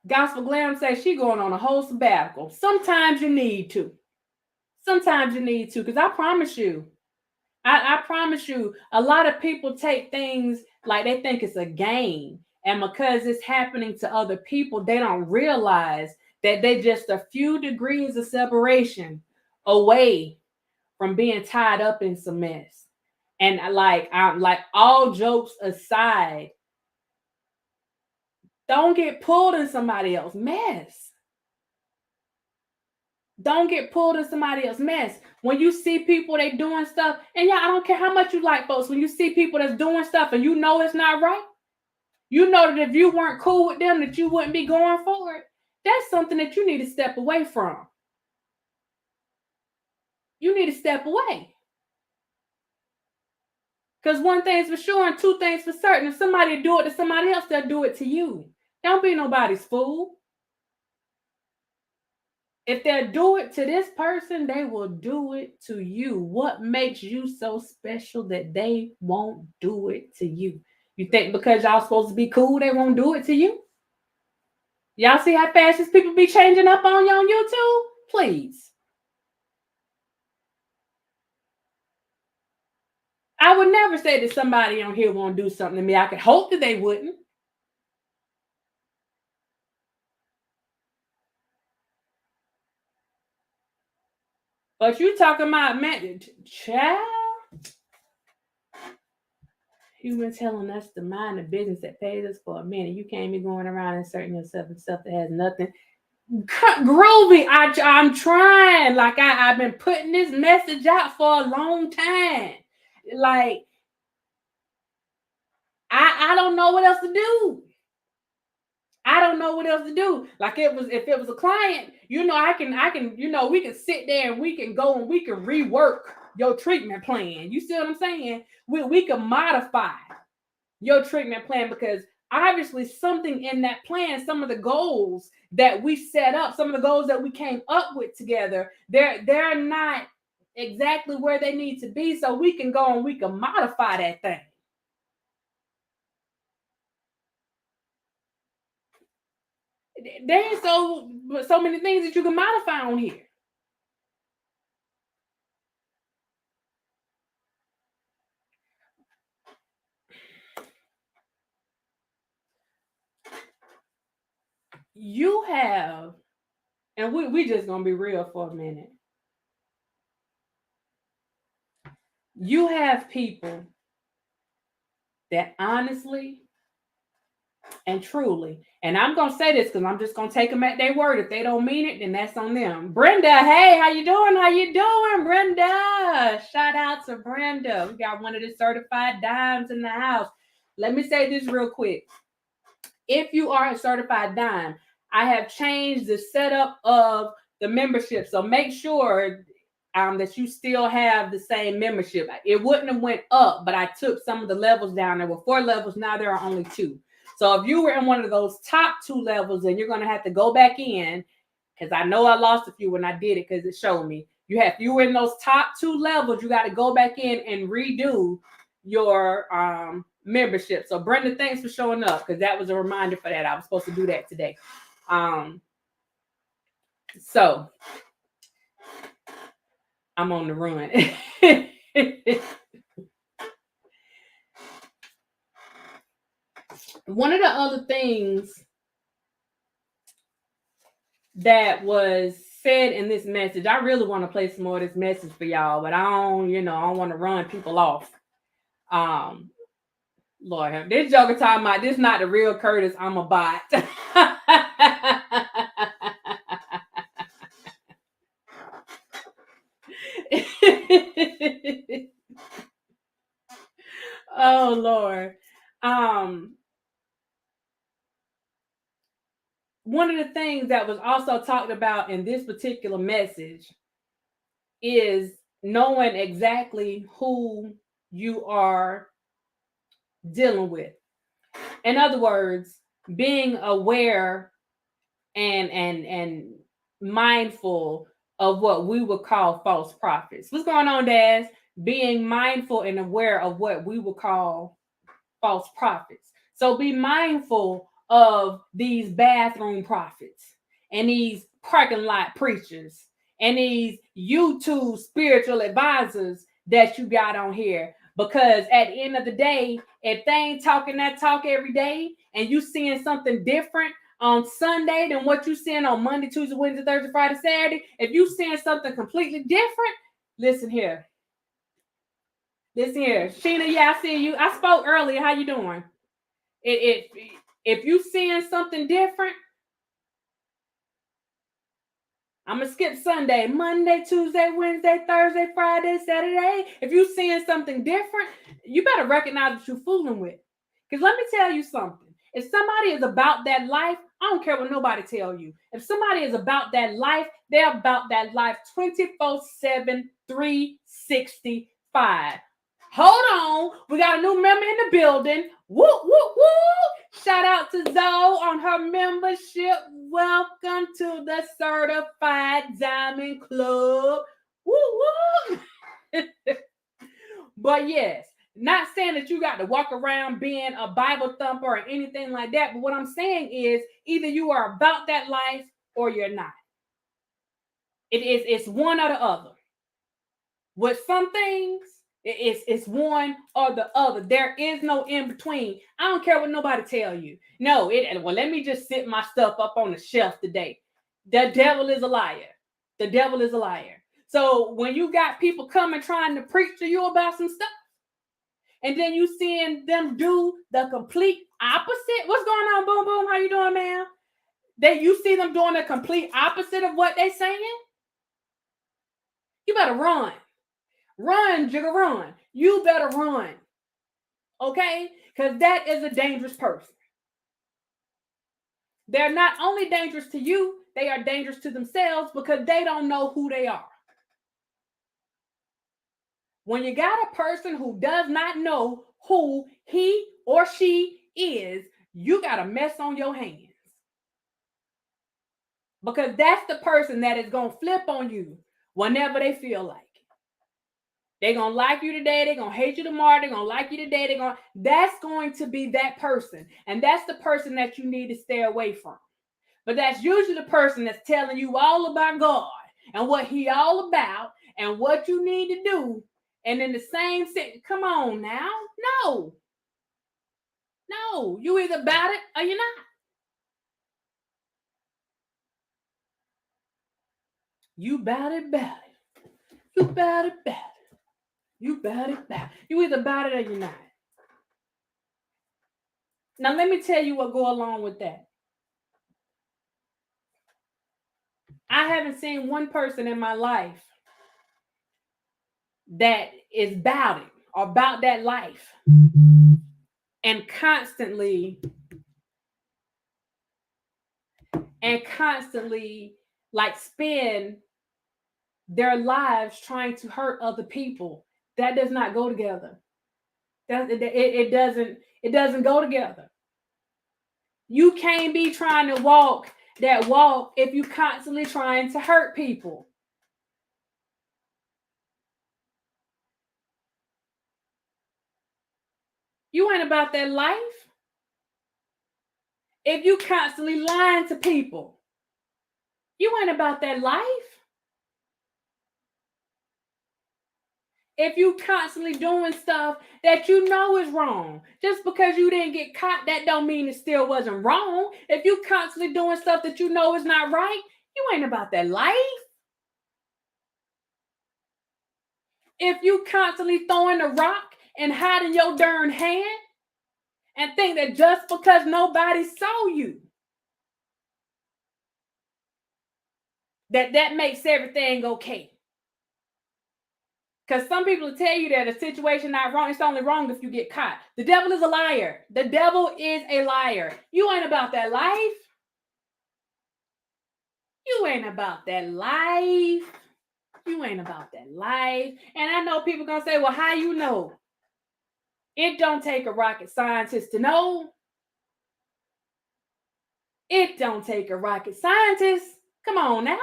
Gospel Glam says she going on a whole sabbatical. Sometimes you need to. Because I promise you, I promise you, a lot of people take things like they think it's a game. And because it's happening to other people, they don't realize that they're just a few degrees of separation away from being tied up in some mess. And like all jokes aside, don't get pulled in somebody else's mess. Don't get pulled in somebody else's mess. When you see people, they doing stuff, and yeah, I don't care how much you like folks, when you see people that's doing stuff and you know it's not right, you know that if you weren't cool with them, that you wouldn't be going for it. That's something that you need to step away from. You need to step away. Because one thing's for sure and two things for certain. If somebody do it to somebody else, they'll do it to you. Don't be nobody's fool. If they'll do it to this person, they will do it to you. What makes you so special that they won't do it to you? You think because y'all supposed to be cool, they won't do it to you? Y'all see how fast these people be changing up on you on YouTube? Please. I would never say that somebody on here won't do something to me. I could hope that they wouldn't. But you talking about, man, child. You've been telling us to mind the business that pays us for a minute. You can't be going around inserting yourself in stuff that has nothing. Groovy, I'm trying. Like I've been putting this message out for a long time. Like I don't know what else to do. I don't know what else to do. Like if it was a client, I can, we can sit there and we can go and we can rework your treatment plan. You see what I'm saying? We can modify your treatment plan because obviously something in that plan, some of the goals that we set up, some of the goals that we came up with together, they're not exactly where they need to be. So we can go and we can modify that thing. There's so many things that you can modify on here. You have, and we just gonna be real for a minute. You have people that honestly and truly, and I'm gonna say this because I'm just gonna take them at their word. If they don't mean it, then that's on them. Brenda, hey, how you doing? How you doing, Brenda? Shout out to Brenda. We got one of the certified dimes in the house. Let me say this real quick. If you are a certified dime, I have changed the setup of the membership. So make sure that you still have the same membership. It wouldn't have went up, but I took some of the levels down. There were 4 levels. Now there are only 2. So if you were in one of those top 2 levels, then you're going to have to go back in because I know I lost a few when I did it because it showed me. If you were in those top 2 levels, you got to go back in and redo your membership. So Brenda, thanks for showing up because that was a reminder for that. I was supposed to do that today. So I'm on the run. One of the other things that was said in this message, I really want to play some more of this message for y'all, but I don't want to run people off. Lord, this joker talking about this not the real Curtis, I'm a bot. Oh Lord. One of the things that was also talked about in this particular message is knowing exactly who you are dealing with. In other words, being aware and mindful of what we would call false prophets. What's going on, Daz? Being mindful and aware of what we would call false prophets. So be mindful of these bathroom prophets and these parking lot preachers and these YouTube spiritual advisors that you got on here. Because at the end of the day, if they ain't talking that talk every day and you seeing something different on Sunday than what you seeing on Monday, Tuesday, Wednesday, Thursday, Friday, Saturday, if you seeing something completely different, listen here. Listen here. Sheena, yeah, I see you. I spoke earlier. How you doing? If you seeing something different, I'm going to skip Sunday, Monday, Tuesday, Wednesday, Thursday, Friday, Saturday. If you seeing something different, you better recognize what you're fooling with. Because let me tell you something. If somebody is about that life, I don't care what nobody tell you. If somebody is about that life, they're about that life 24/7, 365. Hold on. We got a new member in the building. Woo, woo, woo. Shout out to Zoe on her membership. Welcome to the Certified Diamond Club. Woo, woo. But yes, not saying that you got to walk around being a Bible thumper or anything like that. But what I'm saying is either you are about that life or you're not. It's one or the other. With some things, it's one or the other. There is no in between. I don't care what nobody tell you. No, well, let me just sit my stuff up on the shelf today. The devil is a liar. The devil is a liar. So when you got people coming trying to preach to you about some stuff, and then you seeing them do the complete opposite. What's going on, Boom Boom? How you doing, ma'am? That you see them doing the complete opposite of what they saying, you better run. Run, Jigga, run. You better run. Okay? Because that is a dangerous person. They're not only dangerous to you, they are dangerous to themselves because they don't know who they are. When you got a person who does not know who he or she is, you got a mess on your hands. Because that's the person that is going to flip on you whenever they feel like it. They're going to like you today. They're going to hate you tomorrow. They're going to like you today. That's going to be that person. And that's the person that you need to stay away from. But that's usually the person that's telling you all about God and what he all about and what you need to do. And in the same sentence, come on now. No. You either about it or you're not. You about it. You about it. You about it. You either about it or you're not. Now, let me tell you what go along with that. I haven't seen one person in my life that is about it or about that life and constantly like spend their lives trying to hurt other people. That does not go together. It doesn't go together. You can't be trying to walk that walk if you constantly trying to hurt people. You ain't about that life. If you constantly lying to people, you ain't about that life. If you constantly doing stuff that you know is wrong, just because you didn't get caught, that don't mean it still wasn't wrong. If you constantly doing stuff that you know is not right, you ain't about that life. If you constantly throwing a rock and hiding your darn hand and think that just because nobody saw you, that makes everything okay. Because some people will tell you that a situation not wrong, it's only wrong if you get caught. The devil is a liar. The devil is a liar. You ain't about that life. You ain't about that life. You ain't about that life. And I know people going to say, well, how you know? It don't take a rocket scientist to know. It don't take a rocket scientist. Come on now.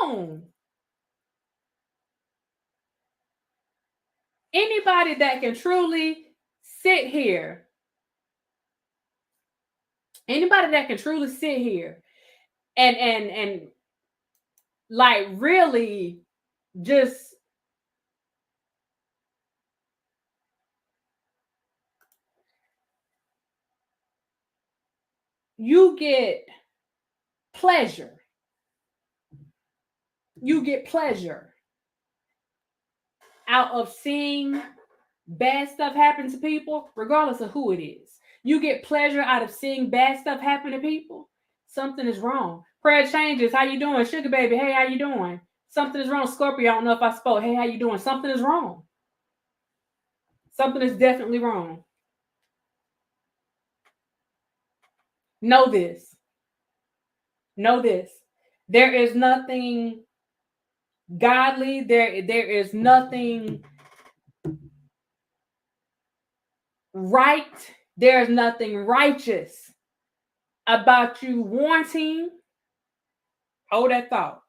No. Anybody that can truly sit here, and like really just you get pleasure. You get pleasure out of seeing bad stuff happen to people, regardless of who it is. You get pleasure out of seeing bad stuff happen to people. Something is wrong. Prayer changes. How you doing? Sugar baby. Hey, how you doing? Something is wrong. Scorpio, I don't know if I spoke. Hey, how you doing? Something is wrong. Something is definitely wrong. Know this. There is nothing godly. There is nothing right. There's nothing righteous about you wanting, hold that thought,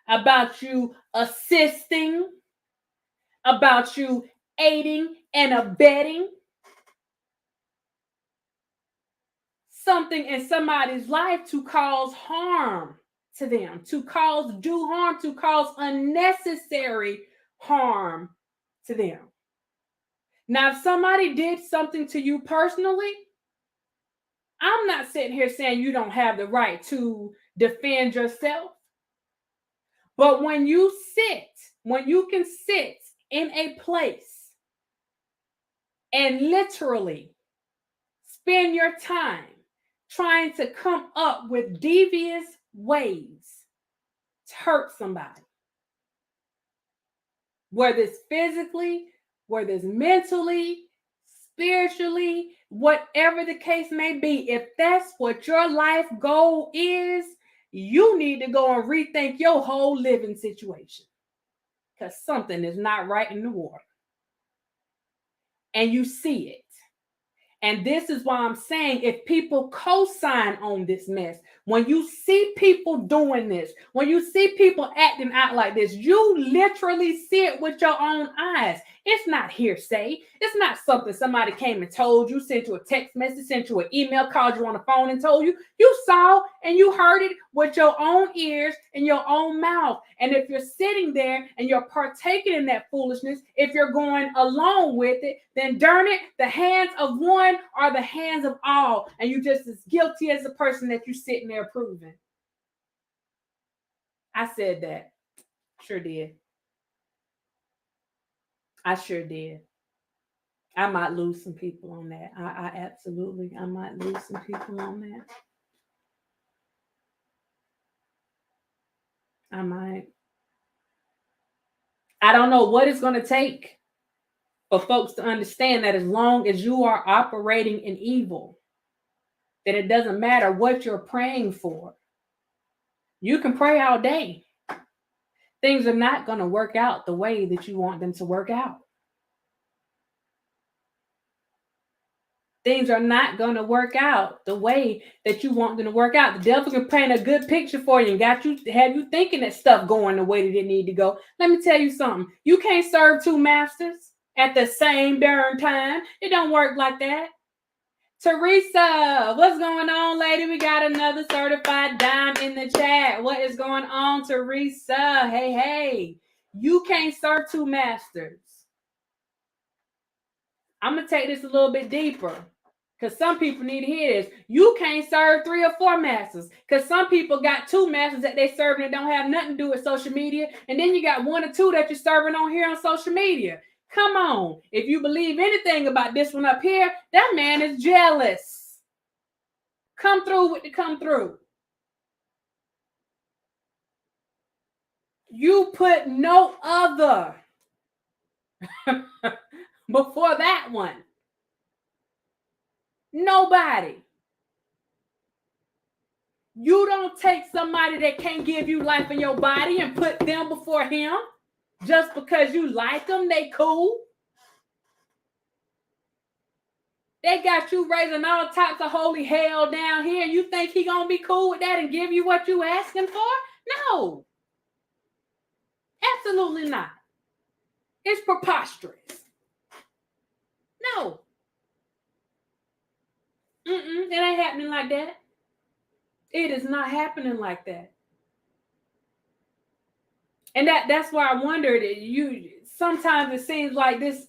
about you assisting, about you aiding and abetting something in somebody's life to cause harm to them, to do harm, to cause unnecessary harm to them. Now, if somebody did something to you personally, I'm not sitting here saying you don't have the right to defend yourself. But when you can sit in a place and literally spend your time trying to come up with devious ways to hurt somebody, whether it's physically, whether it's mentally, spiritually, whatever the case may be, if that's what your life goal is, you need to go and rethink your whole living situation, because something is not right in the water. And you see it. And this is why I'm saying, if people co-sign on this mess, when you see people doing this, when you see people acting out like this, you literally see it with your own eyes. It's not hearsay. It's not something somebody came and told you, sent you a text message, sent you an email, called you on the phone and told you. You saw and you heard it with your own ears and your own mouth. And if you're sitting there and you're partaking in that foolishness, if you're going along with it, then darn it, the hands of one are the hands of all. And you're just as guilty as the person that you're sitting there proving. I said that. Sure did. I sure did. I might lose some people on that. I might lose some people on that. I might. I don't know what it's going to take for folks to understand that as long as you are operating in evil, that it doesn't matter what you're praying for. You can pray all day. Things are not going to work out the way that you want them to work out. Things are not going to work out the way that you want them to work out. The devil can paint a good picture for you and have you thinking that stuff going the way that it need to go. Let me tell you something. You can't serve two masters at the same darn time. It don't work like that. Teresa, what's going on, lady? We got another certified dime in the chat. What is going on, Teresa? Hey. You can't serve two masters. I'm going to take this a little bit deeper, because some people need to hear this. You can't serve 3 or 4 masters, because some people got 2 masters that they serve and don't have nothing to do with social media. And then you got 1 or 2 that you're serving on here on social media. Come on. If you believe anything about this one up here, that man is jealous. Come through with the come through. You put no other before that one. Nobody. You don't take somebody that can't give you life in your body and put them before him just because you like them. They cool. They got you raising all types of holy hell down here. You think he gonna be cool with that and give you what you asking for? No. Absolutely not. It's preposterous. No. It ain't happening like that. It is not happening like that. And that's why I wondered, sometimes it seems like this,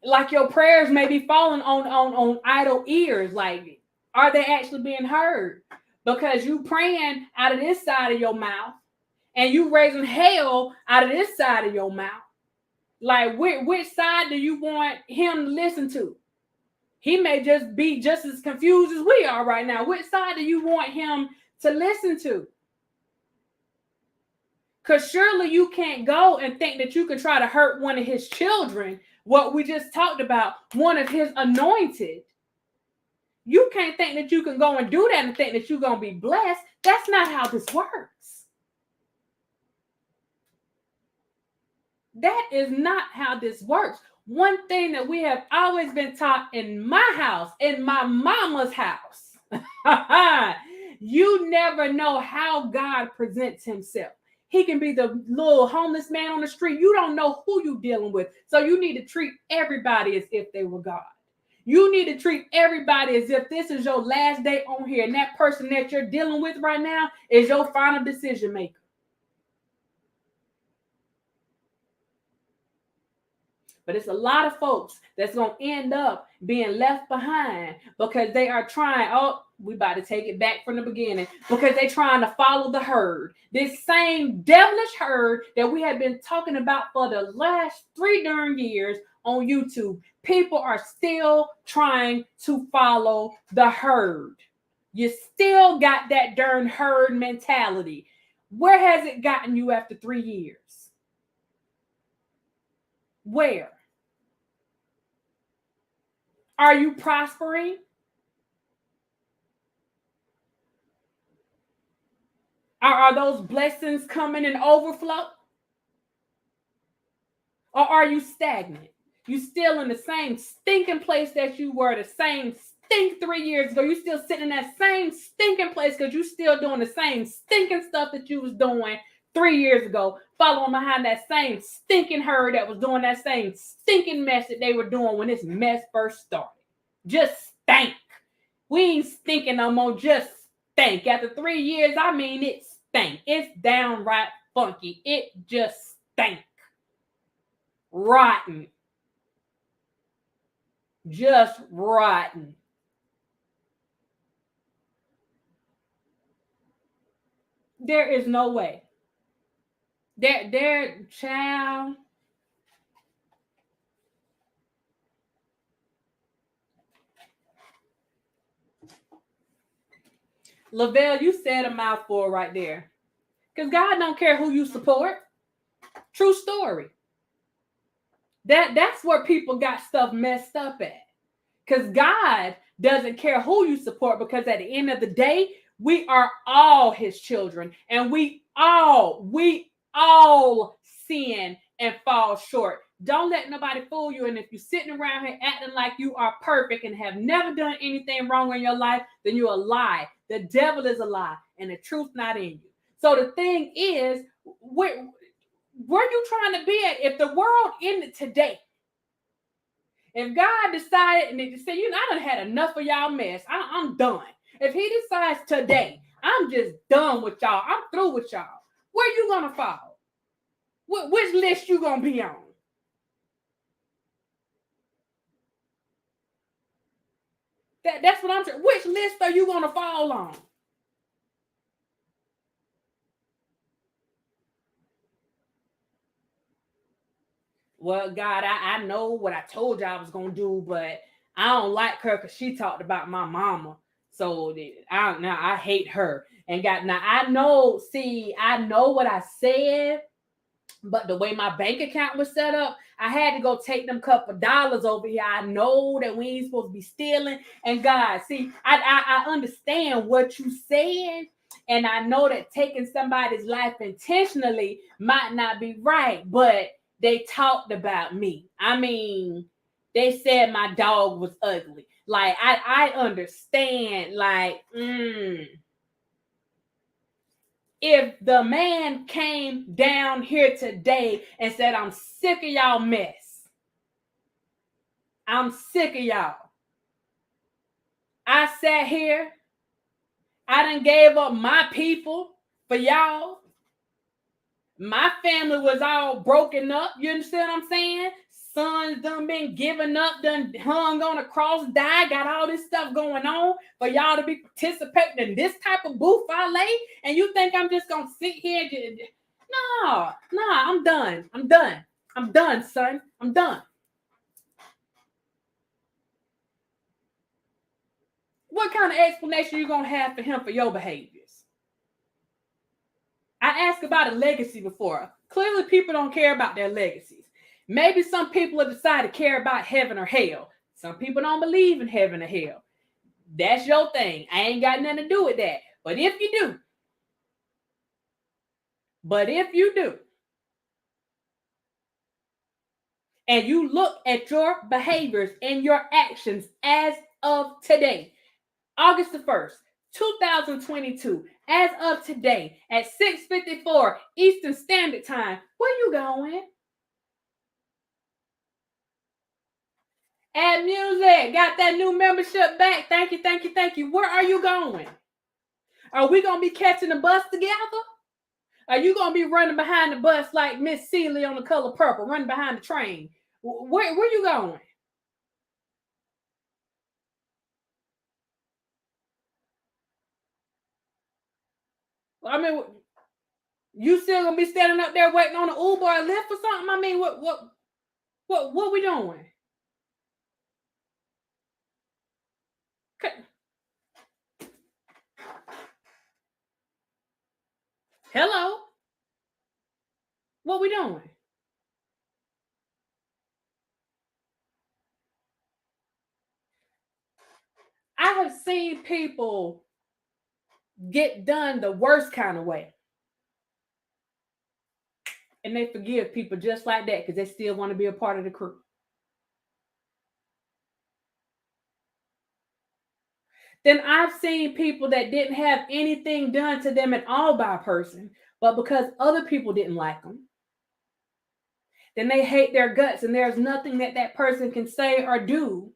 like your prayers may be falling on idle ears. Like, are they actually being heard? Because you praying out of this side of your mouth and you raising hell out of this side of your mouth. Like, which side do you want him to listen to? He may just be just as confused as we are right now. Which side do you want him to listen to? Because surely you can't go and think that you can try to hurt one of his children, what we just talked about, one of his anointed. You can't think that you can go and do that and think that you're going to be blessed. That's not how this works. That is not how this works. One thing that we have always been taught in my house, in my mama's house, you never know how God presents himself. He can be the little homeless man on the street. You don't know who you're dealing with. So you need to treat everybody as if they were God. You need to treat everybody as if this is your last day on here. And that person that you're dealing with right now is your final decision maker. But it's a lot of folks that's going to end up being left behind because they are trying, we about to take it back from the beginning, because they're trying to follow the herd. This same devilish herd that we have been talking about for the last 3 darn years on YouTube. People are still trying to follow the herd. You still got that darn herd mentality. Where has it gotten you after 3 years? Where? Are you prospering? Are those blessings coming in overflow? Or are you stagnant? You still in the same stinking place that you were, the same stink 3 years ago. You still sitting in that same stinking place because you still doing the same stinking stuff that you was doing 3 years ago, following behind that same stinking herd that was doing that same stinking mess that they were doing when this mess first started. Just stank. We ain't stinking no more, just stank. After 3 years, I mean, it stank. It's downright funky. It just stank. Rotten. Just rotten. There is no way. There, child. Lavelle, you said a mouthful right there. Because God don't care who you support. True story. That's where people got stuff messed up at. Because God doesn't care who you support, because at the end of the day, we are all his children. And we all sin and fall short. Don't let nobody fool you. And if you're sitting around here acting like you are perfect and have never done anything wrong in your life, then you're a lie. The devil is a lie and the truth not in you. So the thing is, where you trying to be at? If the world ended today, if God decided and they say, I done had enough of y'all mess, I'm done. If he decides today, I'm just done with y'all, I'm through with y'all, where you gonna fall? Which list you gonna be on? That's what I'm saying. Which list are you gonna fall on? Well, God, I know what I told you I was going to do, but I don't like her because she talked about my mama. So I hate her. And God, now I know what I said, but the way my bank account was set up, I had to go take them couple dollars over here. I know that we ain't supposed to be stealing. And God, see, I understand what you said. And I know that taking somebody's life intentionally might not be right, but they talked about me. I mean, they said my dog was ugly. Like, I understand, like, if the man came down here today and said, I'm sick of y'all mess. I'm sick of y'all. I sat here. I done gave up my people for y'all. My family was all broken up. You understand what I'm saying? Sons done been given up, done hung on a cross, died, got all this stuff going on for y'all to be participating in this type of buffet. And you think I'm just going to sit here? No, I'm done. I'm done, son. I'm done. What kind of explanation you going to have for him for your behaviors? I asked about a legacy before. Clearly, people don't care about their legacies. Maybe some people have decided to care about heaven or hell. Some people don't believe in heaven or hell. That's your thing. I ain't got nothing to do with that. But if you do, and you look at your behaviors and your actions as of today, August the 1st, 2022, as of today at 6:54 Eastern Standard Time, where you going? Add music. Got that new membership back. Thank you, thank you, thank you. Where are you going? Are we going to be catching the bus together? Are you going to be running behind the bus like Miss Celie on The Color Purple, running behind the train? Where you going? I mean, you still going to be standing up there waiting on an Uber or a Lyft or something? I mean, what we doing? Hello? What we doing? I have seen people get done the worst kind of way. And they forgive people just like that because they still want to be a part of the crew. Then I've seen people that didn't have anything done to them at all by a person, but because other people didn't like them, then they hate their guts, and there's nothing that that person can say or do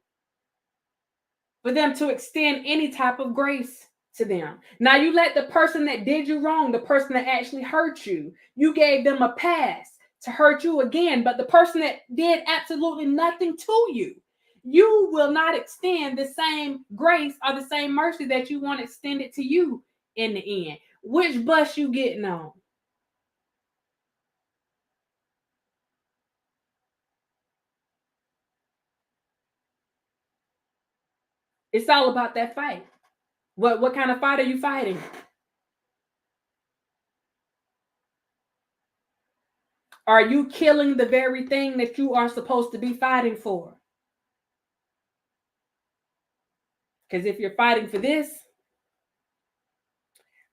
for them to extend any type of grace to them. Now you let the person that did you wrong, the person that actually hurt you, you gave them a pass to hurt you again, but the person that did absolutely nothing to you, you will not extend the same grace or the same mercy that you want extended to you in the end. Which bus you getting on? It's all about that fight. What kind of fight are you fighting? Are you killing the very thing that you are supposed to be fighting for? Because if you're fighting for this,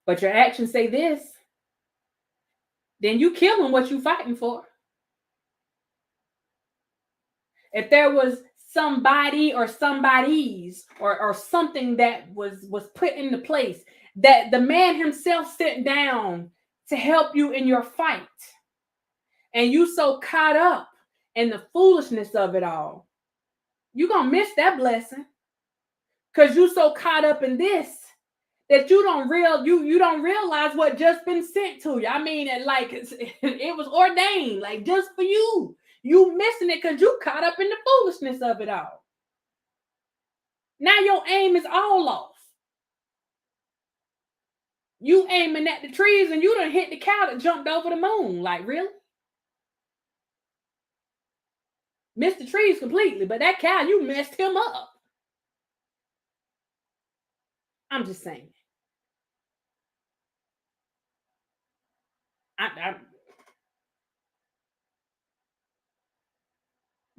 but your actions say this, then you killing what you're fighting for. If there was somebody or somebody's or something that was put into place that the man himself sat down to help you in your fight, and you so caught up in the foolishness of it all, you're gonna miss that blessing because you so caught up in this that you don't realize what just been sent to you. I mean, it was ordained, like just for you. You missing it because you caught up in the foolishness of it all. Now your aim is all off. You aiming at the trees and you done hit the cow that jumped over the moon. Like, really? Missed the trees completely, but that cow, you messed him up. I'm just saying.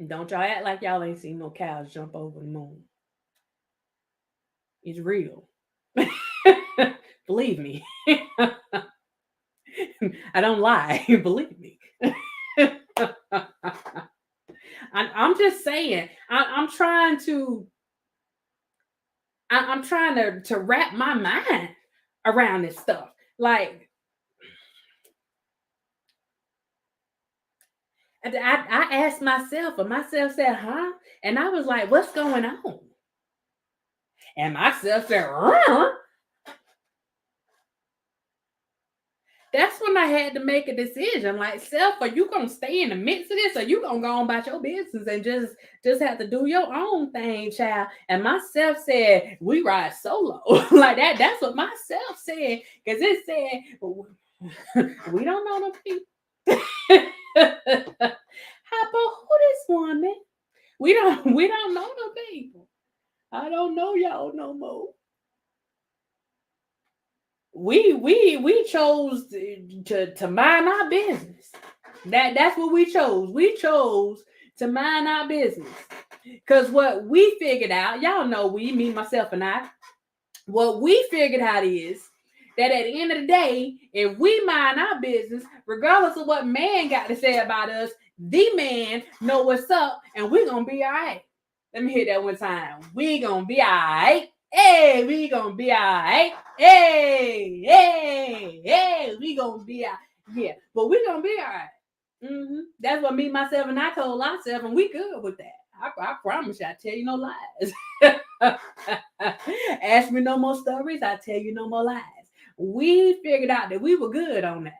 Don't y'all act like y'all ain't seen no cows jump over the moon. It's real. Believe me. I don't lie. Believe me. I'm just saying. I'm trying to wrap my mind around this stuff. Like, I asked myself, and myself said, huh? And I was like, what's going on? And myself said, that's when I had to make a decision. Like, self, are you gonna stay in the midst of this, or you gonna go on about your business and just have to do your own thing, child? And myself said, we ride solo. Like that's what myself said, because it said, we don't know no people. How about who this woman? We don't know no people. I don't know y'all no more. We chose to mind our business. That's what we chose. We chose to mind our business. Because what we figured out, y'all know me, myself, and I, what we figured out is that at the end of the day, if we mind our business, regardless of what man got to say about us, The man know what's up, and we're gonna be all right. Let me hit that one time. We gonna be all right. Hey, we gonna be all right. Hey, hey, hey, we gonna be all right. Yeah, but we gonna be all right. That's what me, myself, and I told ourselves, and we good with that. I promise you, I tell you no lies. Ask me no more stories, I tell you no more lies. We figured out that we were good on that.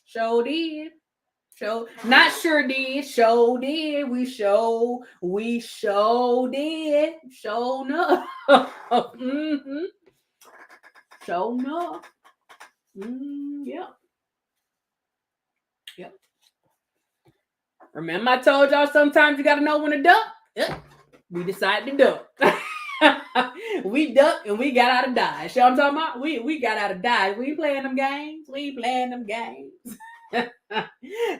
Sure did. Show, not sure did, show did, we show did, show enough. Show enough. Yep. Yep. Remember, I told y'all sometimes you gotta know when to duck. Yep. We decided to duck. We ducked and we got out of Dodge. You know what I'm talking about? We got out of Dodge. We ain't playing them games. We ain't playing them games.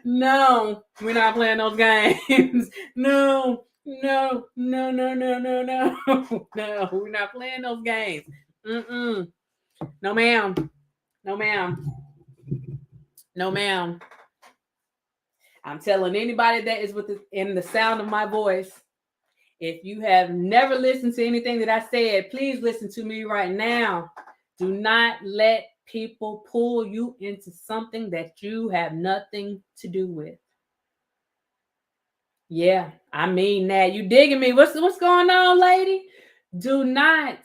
No, we're not playing those games. No, no, no, no, no, no, no. No, we're not playing those games. No, ma'am. No, ma'am. No, ma'am. I'm telling anybody that is in the sound of my voice, if you have never listened to anything that I said, please listen to me right now. Do not let people pull you into something that you have nothing to do with. Yeah, I mean that. You digging me? What's going on, lady? Do not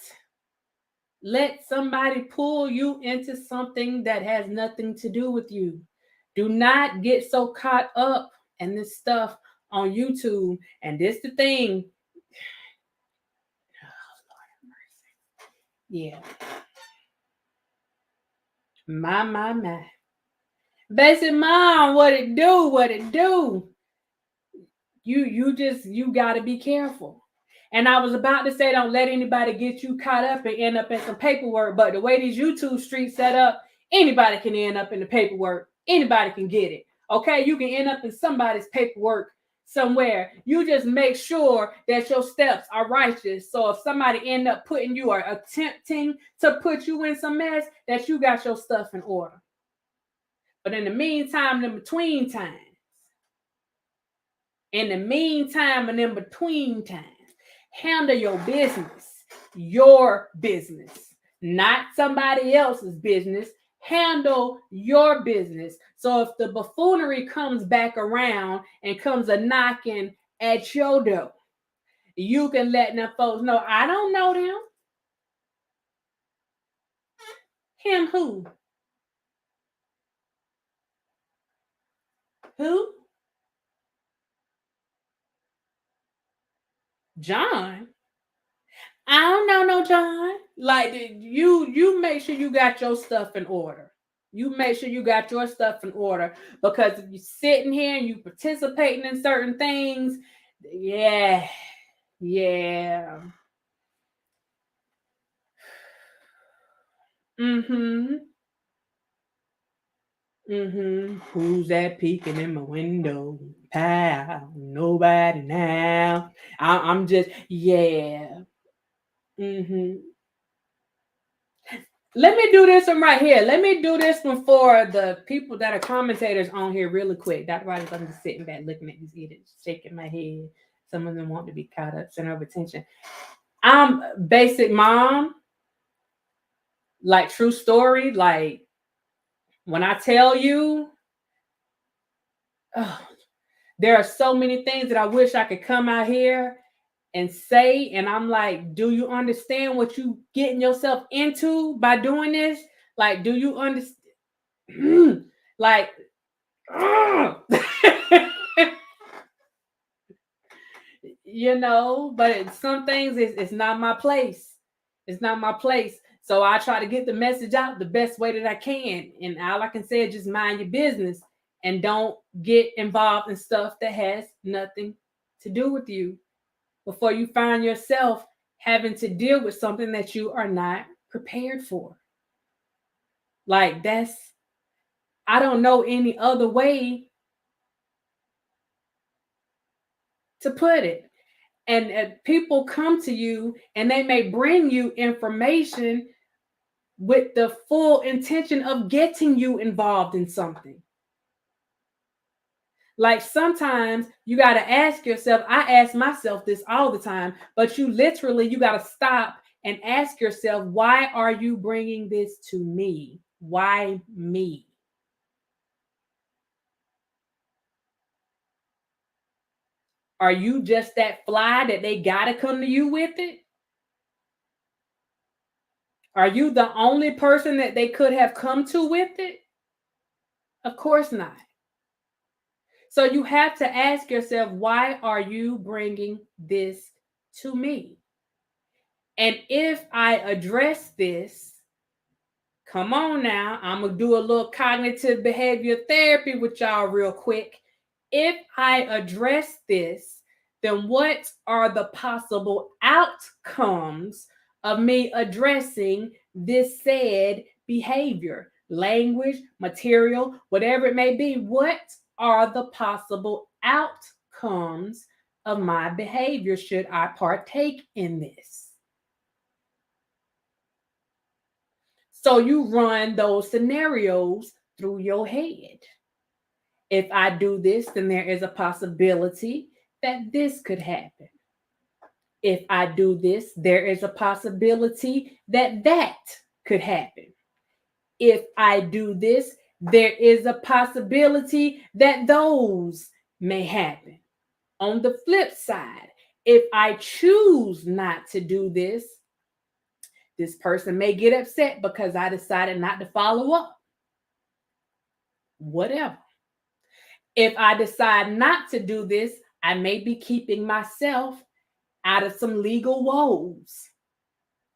let somebody pull you into something that has nothing to do with you. Do not get so caught up in this stuff on YouTube. And this the thing. Oh, Lord have mercy. Yeah. My. Basic mom, what it do? You got to be careful. And I was about to say, don't let anybody get you caught up and end up in some paperwork. But the way these YouTube streets set up, anybody can end up in the paperwork. Anybody can get it. Okay, you can end up in somebody's paperwork somewhere. You just make sure that your steps are righteous. So if somebody end up putting you or attempting to put you in some mess, that you got your stuff in order. But in the meantime, in between times, handle your business, not somebody else's business. Handle your business. So if the buffoonery comes back around and comes a knocking at your door, you can let them folks know, I don't know them. Him who? Who? John? I don't know no John. Like you make sure you got your stuff in order. You make sure you got your stuff in order, because if you're sitting here and you participating in certain things, yeah. Who's that peeking in my window? Pow, nobody now. I'm just, yeah. Let me do this one right here. Let me do this one for the people that are commentators on here really quick. Dr. Rodgers, I'm just sitting back looking at these idiots, shaking my head. Some of them want to be caught up, center of attention. I'm basic mom, like true story. Like when I tell you, there are so many things that I wish I could come out here and say, and I'm like, do you understand what you getting yourself into by doing this? Like, do you understand? Like, you know, but some things it's not my place. It's not my place. So I try to get the message out the best way that I can. And all I can say is just mind your business and don't get involved in stuff that has nothing to do with you before you find yourself having to deal with something that you are not prepared for. Like I don't know any other way to put it. And people come to you and they may bring you information with the full intention of getting you involved in something. Like sometimes you got to ask yourself, I ask myself this all the time, but you got to stop and ask yourself, why are you bringing this to me? Why me? Are you just that fly that they got to come to you with it? Are you the only person that they could have come to with it? Of course not. So you have to ask yourself, why are you bringing this to me? And if I address this, come on now, I'm going to do a little cognitive behavior therapy with y'all real quick. If I address this, then what are the possible outcomes of me addressing this said behavior, language, material, whatever it may be? What are the possible outcomes of my behavior should I partake in this? So you run those scenarios through your head. If I do this, then there is a possibility that this could happen. If I do this, there is a possibility that that could happen. If I do this, there is a possibility that those may happen. On the flip side, if I choose not to do this, this person may get upset because I decided not to follow up. Whatever. If I decide not to do this, I may be keeping myself out of some legal woes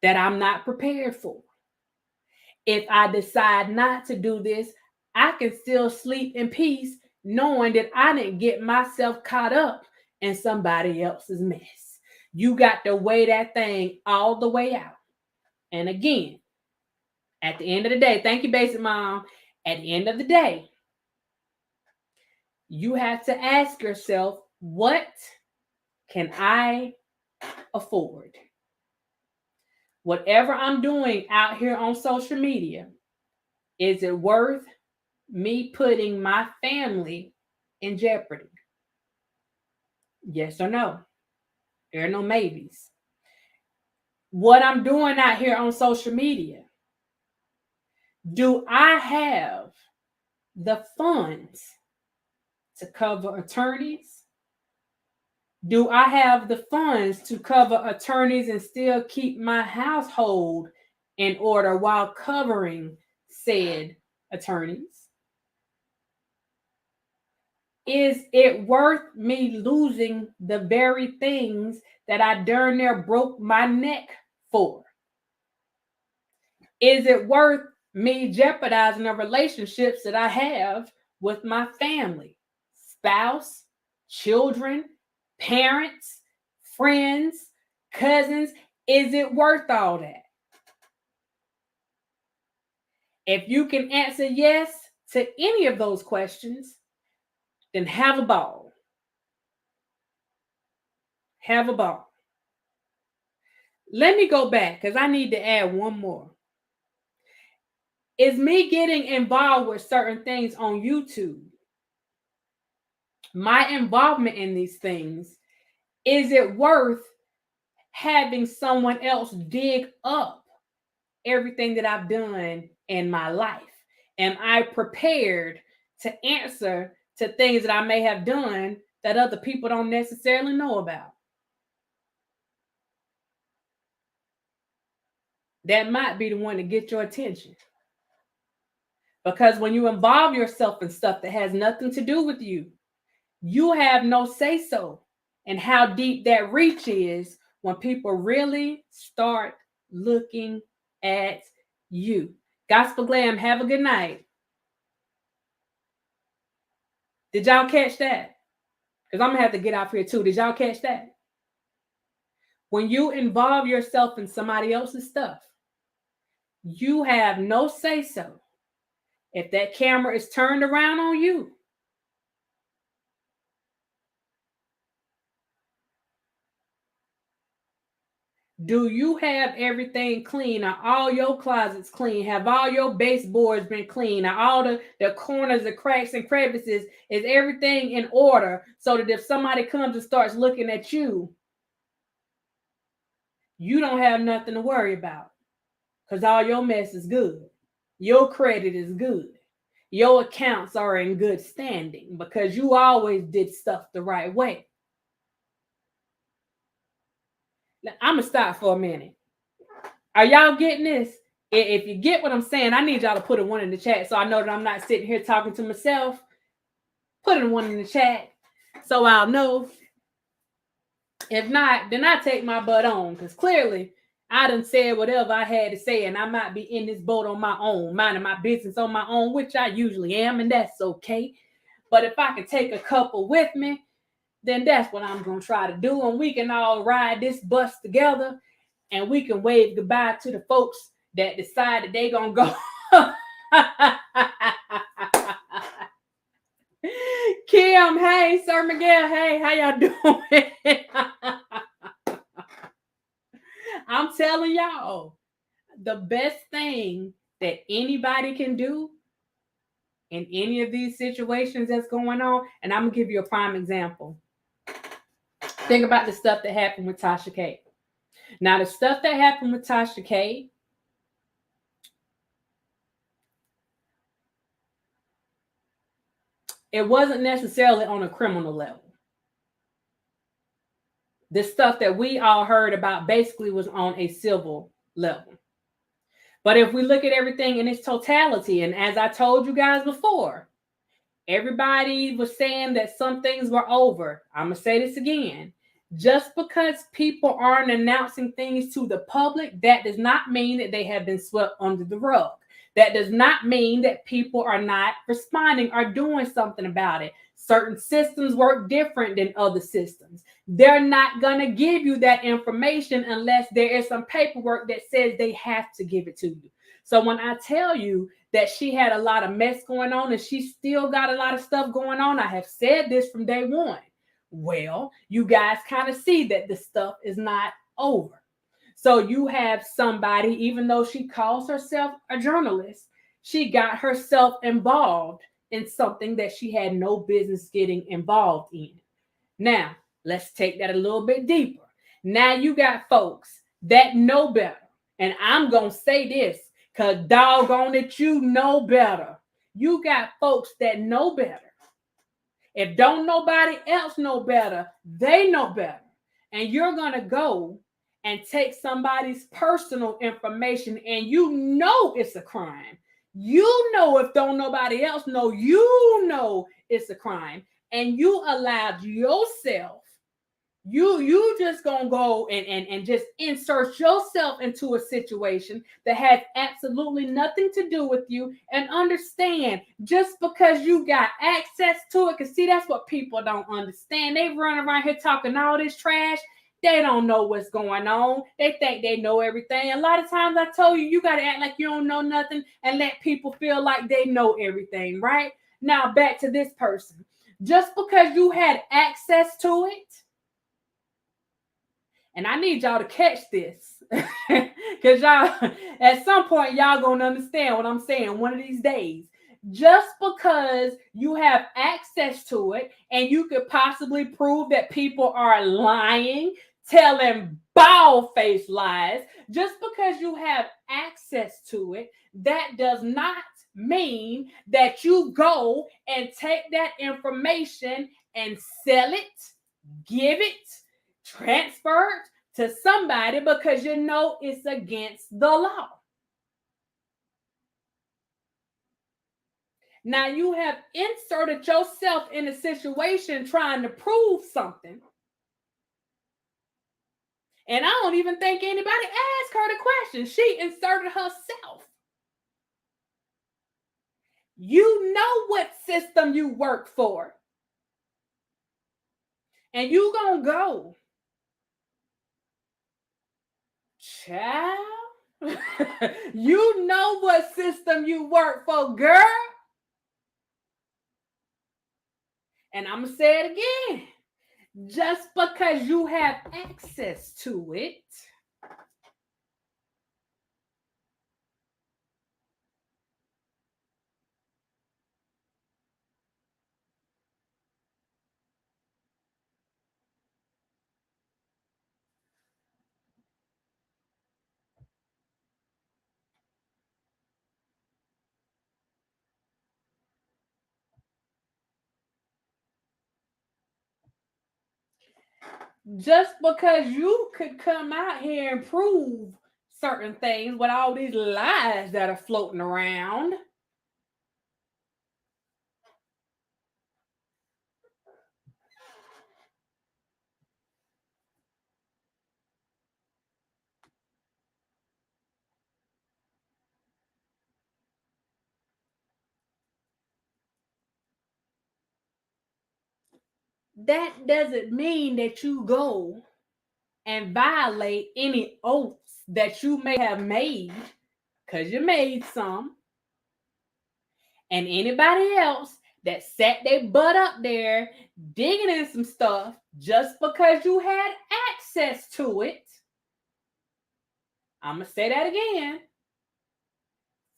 that I'm not prepared for. If I decide not to do this, I can still sleep in peace knowing that I didn't get myself caught up in somebody else's mess. You got to weigh that thing all the way out. And again, at the end of the day, thank you, Basic Mom. At the end of the day, you have to ask yourself, what can I afford? Whatever I'm doing out here on social media, is it worth me putting my family in jeopardy? Yes or no? There are no maybes. What I'm doing out here on social media, do I have the funds to cover attorneys? Do I have the funds to cover attorneys and still keep my household in order while covering said attorneys? Is it worth me losing the very things that I darn near broke my neck for? Is it worth me jeopardizing the relationships that I have with my family, spouse, children, parents, friends, cousins? Is it worth all that? If you can answer yes to any of those questions, then have a ball. Have a ball. Let me go back because I need to add one more. Is me getting involved with certain things on YouTube, my involvement in these things, is it worth having someone else dig up everything that I've done in my life? Am I prepared to answer to things that I may have done that other people don't necessarily know about? That might be the one to get your attention. Because when you involve yourself in stuff that has nothing to do with you, you have no say-so in how deep that reach is when people really start looking at you. Gospel Glam, have a good night. Did y'all catch that? Because I'm going to have to get off here too. Did y'all catch that? When you involve yourself in somebody else's stuff, you have no say-so if that camera is turned around on you. Do you have everything clean? Are all your closets clean? Have all your baseboards been clean? Are all the corners, the cracks and crevices, is everything in order so that if somebody comes and starts looking at you, you don't have nothing to worry about because all your mess is good. Your credit is good. Your accounts are in good standing because you always did stuff the right way. Now, I'm going to stop for a minute. Are y'all getting this? If you get what I'm saying, I need y'all to put a 1 in the chat so I know that I'm not sitting here talking to myself. Put a 1 in the chat so I'll know. If not, then I take my butt on because clearly I done said whatever I had to say and I might be in this boat on my own, minding my business on my own, which I usually am, and that's okay. But if I can take a couple with me, then that's what I'm going to try to do. And we can all ride this bus together and we can wave goodbye to the folks that decided they going to go. Kim, hey, Sir Miguel, hey, how y'all doing? I'm telling y'all, the best thing that anybody can do in any of these situations that's going on, and I'm going to give you a prime example. Think about the stuff that happened with Tasha K. Now, the stuff that happened with Tasha K, it wasn't necessarily on a criminal level. The stuff that we all heard about basically was on a civil level. But if we look at everything in its totality, and as I told you guys before, everybody was saying that some things were over. I'm going to say this again. Just because people aren't announcing things to the public, that does not mean that they have been swept under the rug. That does not mean that people are not responding or doing something about it. Certain systems work different than other systems. They're not going to give you that information unless there is some paperwork that says they have to give it to you. So when I tell you that she had a lot of mess going on and she still got a lot of stuff going on, I have said this from day one. Well, you guys kind of see that the stuff is not over. So you have somebody, even though she calls herself a journalist, she got herself involved in something that she had no business getting involved in. Now, let's take that a little bit deeper. Now you got folks that know better. And I'm going to say this because doggone it, you know better. You got folks that know better. If don't nobody else know better, they know better. And you're going to go and take somebody's personal information and you know it's a crime. You know if don't nobody else know, you know it's a crime. And you allowed yourself, you just gonna go and just insert yourself into a situation that has absolutely nothing to do with you. And understand, just because you got access to it, because see, that's what people don't understand. They run around here talking all this trash. They don't know what's going on. They think they know everything. A lot of times I told you, you got to act like you don't know nothing and let people feel like they know everything, right? Now back to this person. Just because you had access to it, and I need y'all to catch this because y'all, at some point, y'all gonna understand what I'm saying one of these days. Just because you have access to it and you could possibly prove that people are lying, telling bald-faced lies, just because you have access to it, that does not mean that you go and take that information and sell it, give it, transfer it to somebody because you know it's against the law. Now you have inserted yourself in a situation trying to prove something. And I don't even think anybody asked her the question. She inserted herself. You know what system you work for. And you gonna go. Child. You know what system you work for, girl. And I'm going to say it again. Just because you have access to it Just because you could come out here and prove certain things with all these lies that are floating around. That doesn't mean that you go and violate any oaths that you may have made, because you made some. And anybody else that sat their butt up there digging in some stuff just because you had access to it. I'm going to say that again.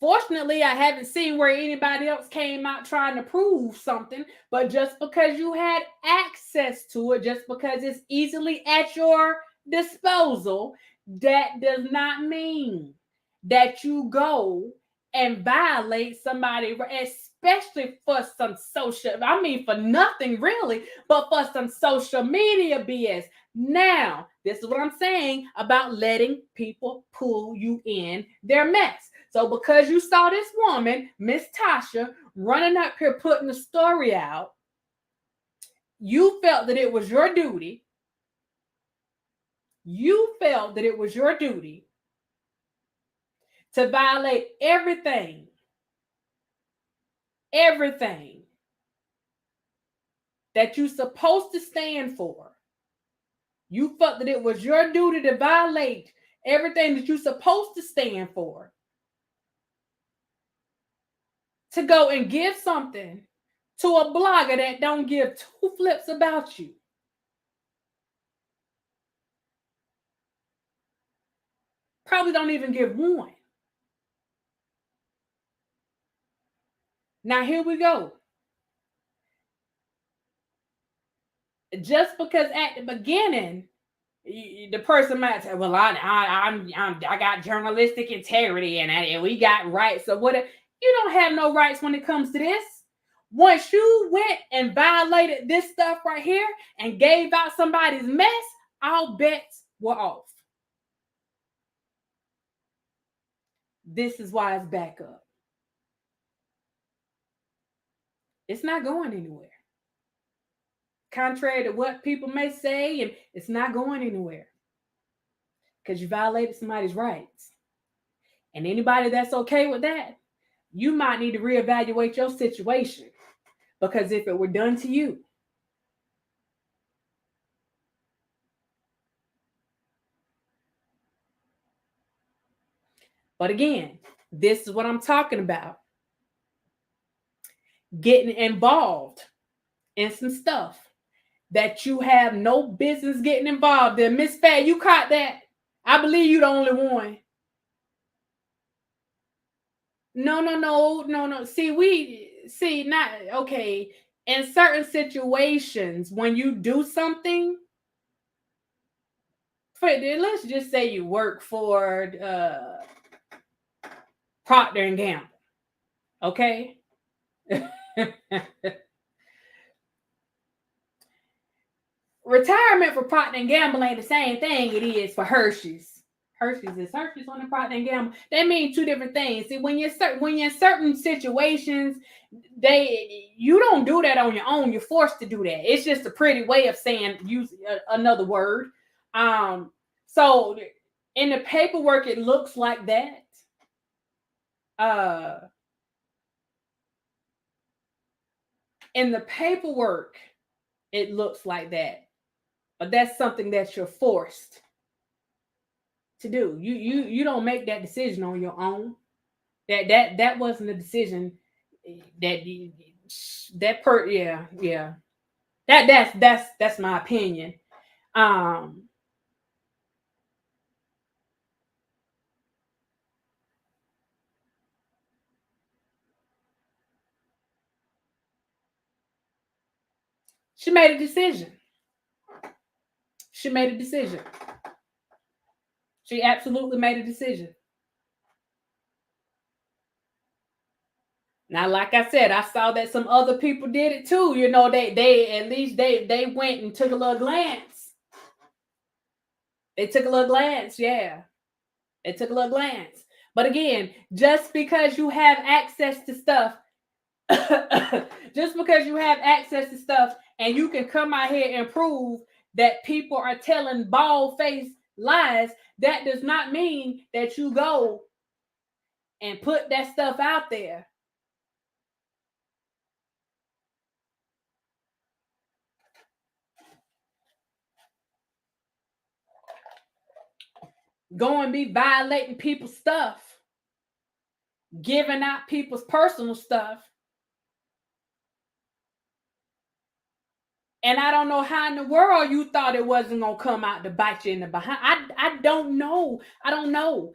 Fortunately, I haven't seen where anybody else came out trying to prove something, but just because you had access to it, just because it's easily at your disposal, that does not mean that you go and violate somebody, especially for some social, I mean, for nothing really, but for some social media BS. Now, this is what I'm saying about letting people pull you in their mess. So because you saw this woman, Miss Tasha, running up here putting the story out, you felt that it was your duty. You felt that it was your duty to violate everything that you're supposed to stand for. You felt that it was your duty to violate everything that you're supposed to stand for. To go and give something to a blogger that don't give two flips about you. Probably don't even give one. Now here we go. Just because at the beginning, the person might say, "Well, I got journalistic integrity and we got rights or whatever." You don't have no rights when it comes to this. Once you went and violated this stuff right here and gave out somebody's mess, all bets were off. This is why it's back up. It's not going anywhere. Contrary to what people may say, and it's not going anywhere. Because you violated somebody's rights. And anybody that's okay with that, you might need to reevaluate your situation. Because if it were done to you, but again, this is what I'm talking about. Getting involved in some stuff that you have no business getting involved in. Miss Fat, you caught that? I believe you're the only one. No. See, not okay. In certain situations, when you do something, let's just say you work for Procter and Gamble, okay? Retirement for Procter and Gamble ain't the same thing it is for Hershey's. Hershey's on the Procter and Gamble. They mean two different things. See, when you're in certain situations, you don't do that on your own. You're forced to do that. It's just a pretty way of saying use another word. So in the paperwork, it looks like that. In the paperwork, it looks like that. But that's something that you're forced to do. You don't make that decision on your own. That wasn't a decision yeah. That's my opinion. She made a decision. She absolutely made a decision. Now, like I said, I saw that some other people did it too. You know, they at least they went and took a little glance They took a little glance, yeah. They took a little glance. But again, just because you have access to stuff, just because you have access to stuff and you can come out here and prove that people are telling bald-faced lies, that does not mean that you go and put that stuff out there. Go and be violating people's stuff, giving out people's personal stuff. And I don't know how in the world you thought it wasn't going to come out to bite you in the behind. I don't know. I don't know.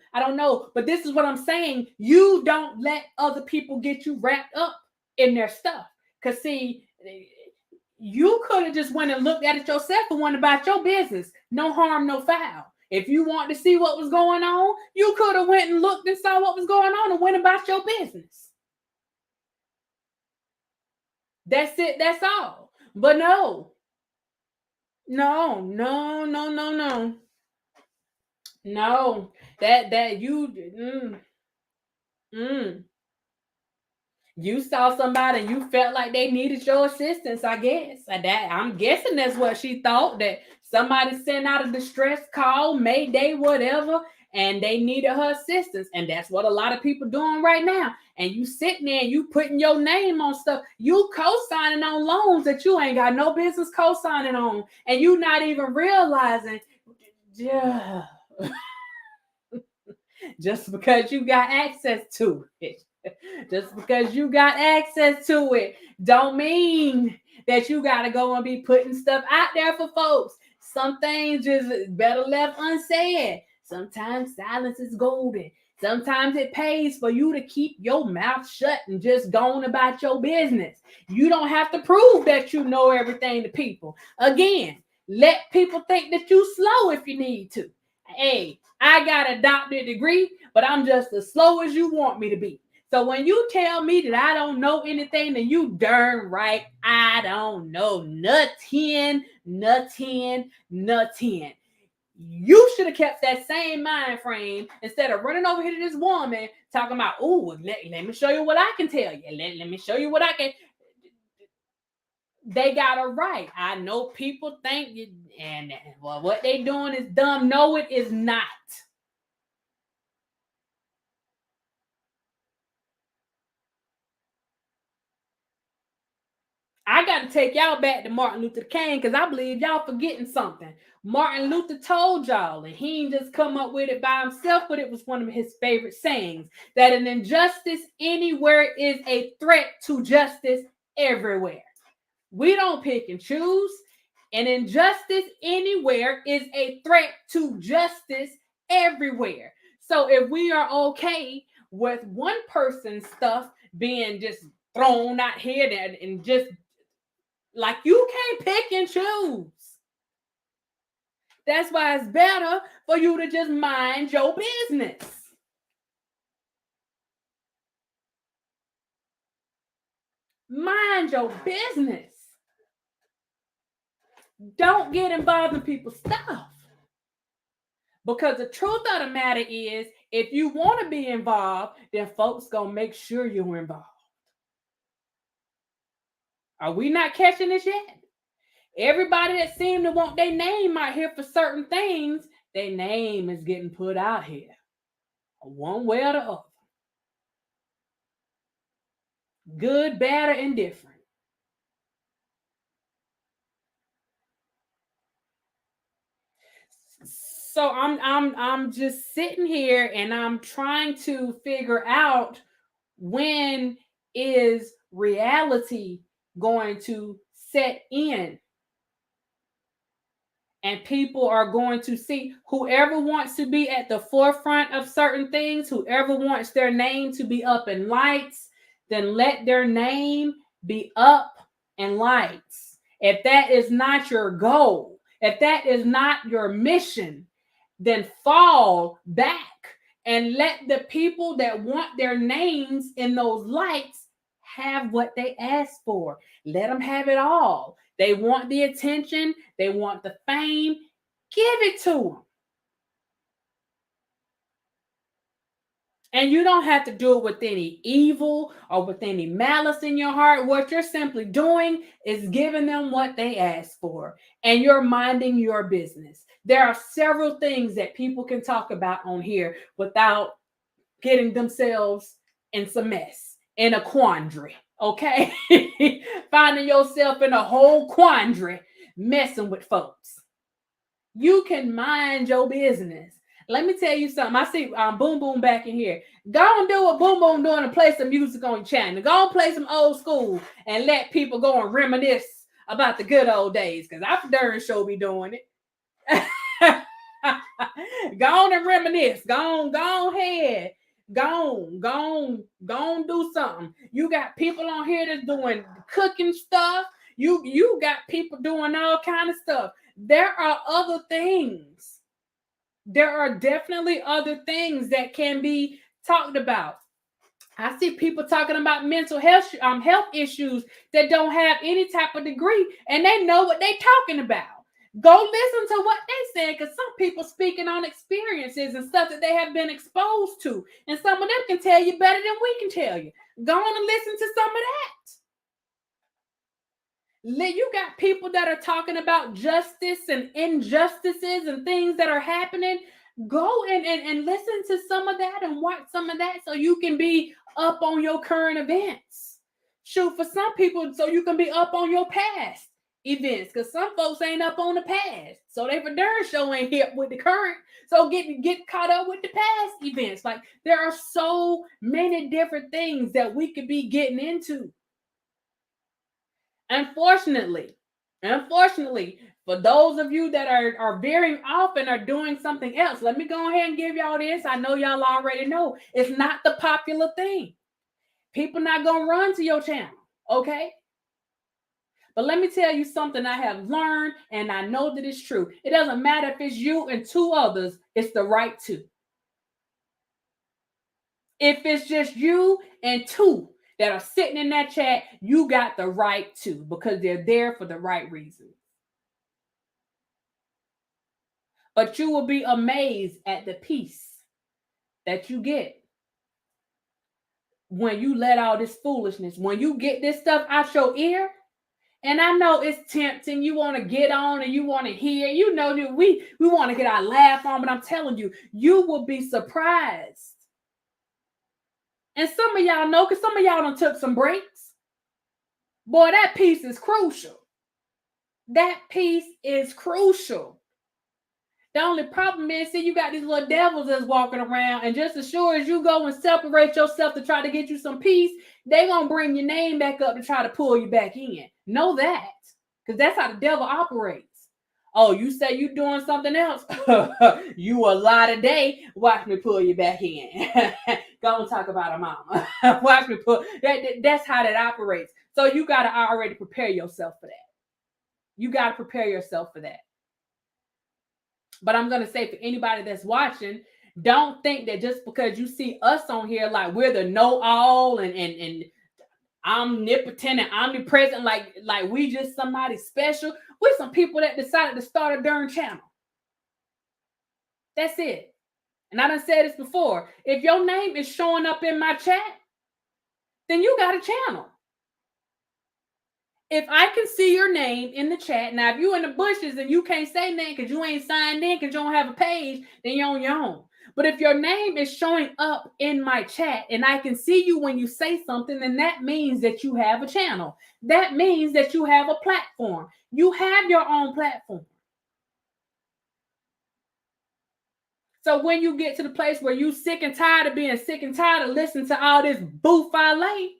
But this is what I'm saying. You don't let other people get you wrapped up in their stuff. Because, see, you could have just went and looked at it yourself and went about your business. No harm, no foul. If you want to see what was going on, you could have went and looked and saw what was going on and went about your business. That's it. That's all. But no, that you saw somebody and you felt like they needed your assistance, I guess. I'm guessing that's what she thought, that somebody sent out a distress call, Mayday, whatever, and they needed her assistance. And that's what a lot of people doing right now. And you sitting there and you putting your name on stuff. You co-signing on loans that you ain't got no business co-signing on. And you not even realizing, yeah, just because you got access to it. Just because you got access to it don't mean that you got to go and be putting stuff out there for folks. Some things just better left unsaid. Sometimes silence is golden. Sometimes it pays for you to keep your mouth shut and just go on about your business. You don't have to prove that you know everything to people. Again, let people think that you slow if you need to. Hey, I got a doctorate degree, but I'm just as slow as you want me to be. So when you tell me that I don't know anything, then you darn right I don't know nothing. You should have kept that same mind frame instead of running over here to this woman talking about, oh, let me show you what I can tell you. Let me show you what I can. They got it right. I know people think, and well, what they doing is dumb. No, it is not. I got to take y'all back to Martin Luther King because I believe y'all forgetting something. Martin Luther told y'all, and he ain't just come up with it by himself, but it was one of his favorite sayings, that an injustice anywhere is a threat to justice everywhere. We don't pick and choose. An injustice anywhere is a threat to justice everywhere. So if we are okay with one person's stuff being just thrown out here and just like, you can't pick and choose. That's why it's better for you to just mind your business. Mind your business. Don't get involved in people's stuff. Because the truth of the matter is, if you want to be involved, then folks gonna make sure you're involved. Are we not catching this yet? Everybody that seems to want their name out here for certain things, their name is getting put out here, one way or the other. Good, bad, or indifferent. So I'm just sitting here and I'm trying to figure out, when is reality going to set in? And people are going to see, whoever wants to be at the forefront of certain things, whoever wants their name to be up in lights, then let their name be up in lights. If that is not your goal, if that is not your mission, then fall back and let the people that want their names in those lights have what they ask for. Let them have it all. They want the attention. They want the fame. Give it to them. And you don't have to do it with any evil or with any malice in your heart. What you're simply doing is giving them what they ask for, and you're minding your business. There are several things that people can talk about on here without getting themselves in some mess, in a quandary. Okay? Finding yourself in a whole quandary messing with folks. You can mind your business. Let me tell you something. I see Boom Boom back in here. Go and do what Boom Boom doing and play some music on your channel. Go and play some old school and let people go and reminisce about the good old days, because I for darn sure be doing it. Go on and reminisce. Go ahead. Go on, do something. You got people on here that's doing cooking stuff. You got people doing all kind of stuff. There are other things. There are definitely other things that can be talked about. I see people talking about mental health issues that don't have any type of degree, and they know what they're talking about. Go listen to what they say, because some people speaking on experiences and stuff that they have been exposed to, and some of them can tell you better than we can tell you. Go on and listen to some of that. You got people that are talking about justice and injustices and things that are happening. Go and listen to some of that and watch some of that, so you can be up on your current events. Shoot, for some people, so you can be up on your past events, because some folks ain't up on the past, so they for darn sure ain't hip with the current. So get caught up with the past events. Like, there are so many different things that we could be getting into. Unfortunately, for those of you that are veering off and are doing something else, let me go ahead and give y'all this. I know y'all already know it's not the popular thing. People not gonna run to your channel, okay? But let me tell you something I have learned, and I know that it's true. It doesn't matter if it's you and two others, it's the right to. If it's just you and two that are sitting in that chat, you got the right to, because they're there for the right reasons. But you will be amazed at the peace that you get when you let all this foolishness, when you get this stuff out your ear. And I know it's tempting. You want to get on and you want to hear. You know that we want to get our laugh on, but I'm telling you, you will be surprised. And some of y'all know, because some of y'all done took some breaks. Boy, that piece is crucial. That piece is crucial. The only problem is, see, you got these little devils that's walking around, and just as sure as you go and separate yourself to try to get you some peace, they gonna bring your name back up to try to pull you back in. Know that, because that's how the devil operates. Oh, you say you doing something else? You a lie today. Watch me pull you back in. Go and talk about a mama. Watch me pull. That's how that operates. So you gotta already prepare yourself for that. You gotta prepare yourself for that. But I'm going to say, for anybody that's watching, don't think that just because you see us on here, like we're the know-all and omnipotent and omnipresent, like we just somebody special. We're some people that decided to start a darn channel. That's it. And I done said this before. If your name is showing up in my chat, then you got a channel. If I can see your name in the chat, now if you in the bushes and you can't say nothing because you ain't signed in, because you don't have a page, then you're on your own. But if your name is showing up in my chat and I can see you when you say something, then that means that you have a channel. That means that you have a platform. You have your own platform. So when you get to the place where you sick and tired of being sick and tired of listening to all this boufale,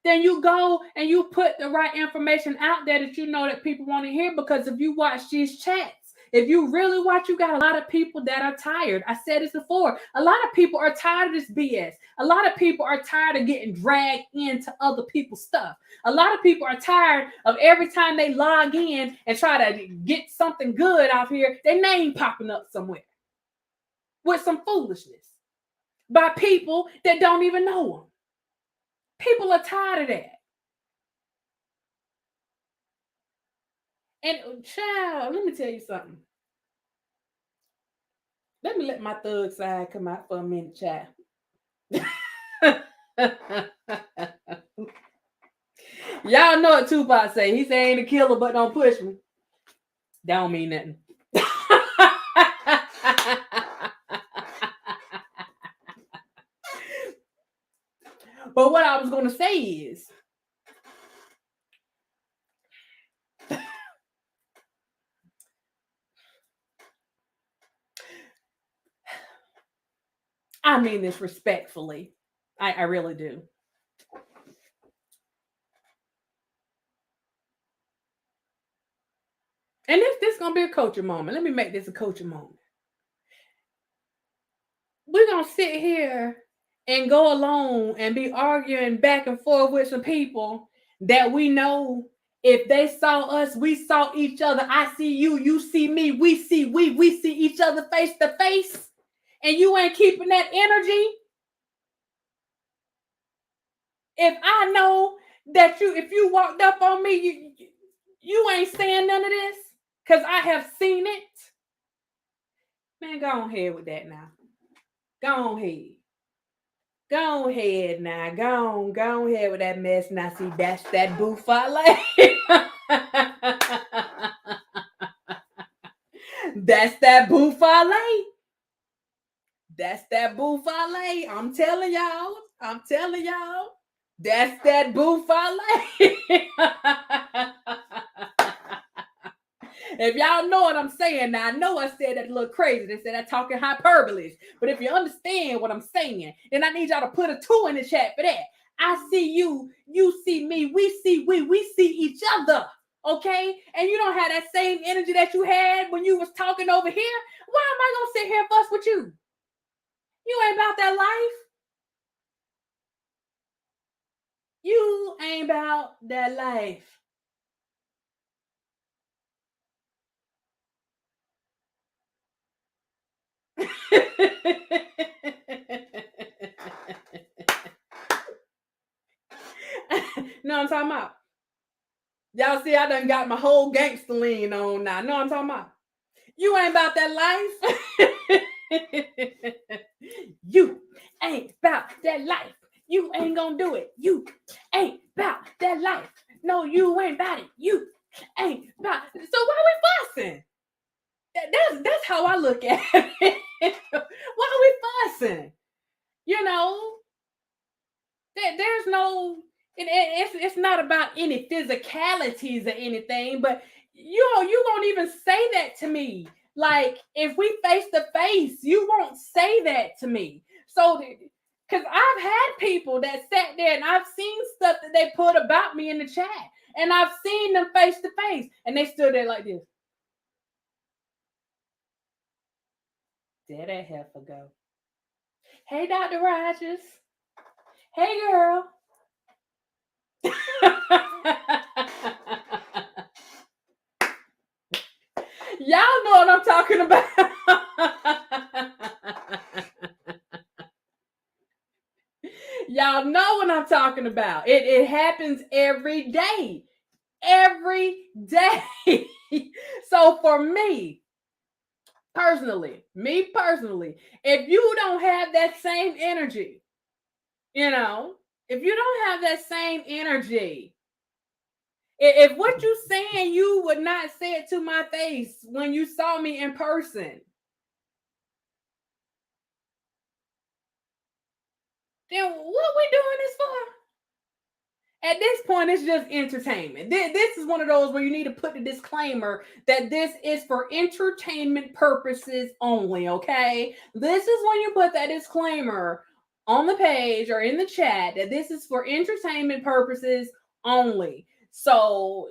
then you go and you put the right information out there that you know that people want to hear. Because if you watch these chats, if you really watch, you got a lot of people that are tired. I said this before. A lot of people are tired of this BS. A lot of people are tired of getting dragged into other people's stuff. A lot of people are tired of every time they log in and try to get something good out here, their name popping up somewhere with some foolishness by people that don't even know them. People are tired of that. And child, let me tell you something. Let me let my thug side come out for a minute, child. Y'all know what Tupac say. He say ain't a killer, but don't push me. That don't mean nothing. But what I was going to say is, I mean this respectfully. I really do. And this going to be a coaching moment. Let me make this a coaching moment. We're going to sit here and go along and be arguing back and forth with some people that we know if they saw us, we saw each other. I see you, you see me, we see each other face to face. And you ain't keeping that energy. If I know that if you walked up on me, you ain't saying none of this because I have seen it. Man, go on ahead with that now. Go on ahead. Go ahead now. Go on ahead with that mess. Now, see, that's that buffale. That's that buffale. That's that buffale. I'm telling y'all. That's that buffale. If y'all know what I'm saying, now I know I said that a little crazy. They said I'm talking hyperbole. But if you understand what I'm saying, then I need y'all to put a 2 in the chat for that. I see you, you see me, we see each other. Okay? And you don't have that same energy that you had when you was talking over here. Why am I gonna sit here and fuss with you? You ain't about that life. You ain't about that life. No, I'm talking about. Y'all see, I done got my whole gangster lean on now. No, I'm talking about. You ain't about that life. You ain't about that life. You ain't gonna do it. You ain't about that life. No, you ain't about it. You ain't about it. So why we fussing? That's how I look at it. Why are we fussing? You know, there's no, it's not about any physicalities or anything, but you won't even say that to me. Like, if we face to face, you won't say that to me. So, because I've had people that sat there and I've seen stuff that they put about me in the chat, and I've seen them face to face, and they stood there like this. There that heifer go. Hey, Dr. Rogers. Hey, girl. Y'all know what I'm talking about. Y'all know what I'm talking about. It happens every day. Every day. So for me personally, if you don't have that same energy, if you don't have that same energy, if what you saying, you would not say it to my face when you saw me in person, then what we doing this for? At this point, it's just entertainment. This is one of those where you need to put the disclaimer that this is for entertainment purposes only, okay? This is when you put that disclaimer on the page or in the chat that this is for entertainment purposes only. So,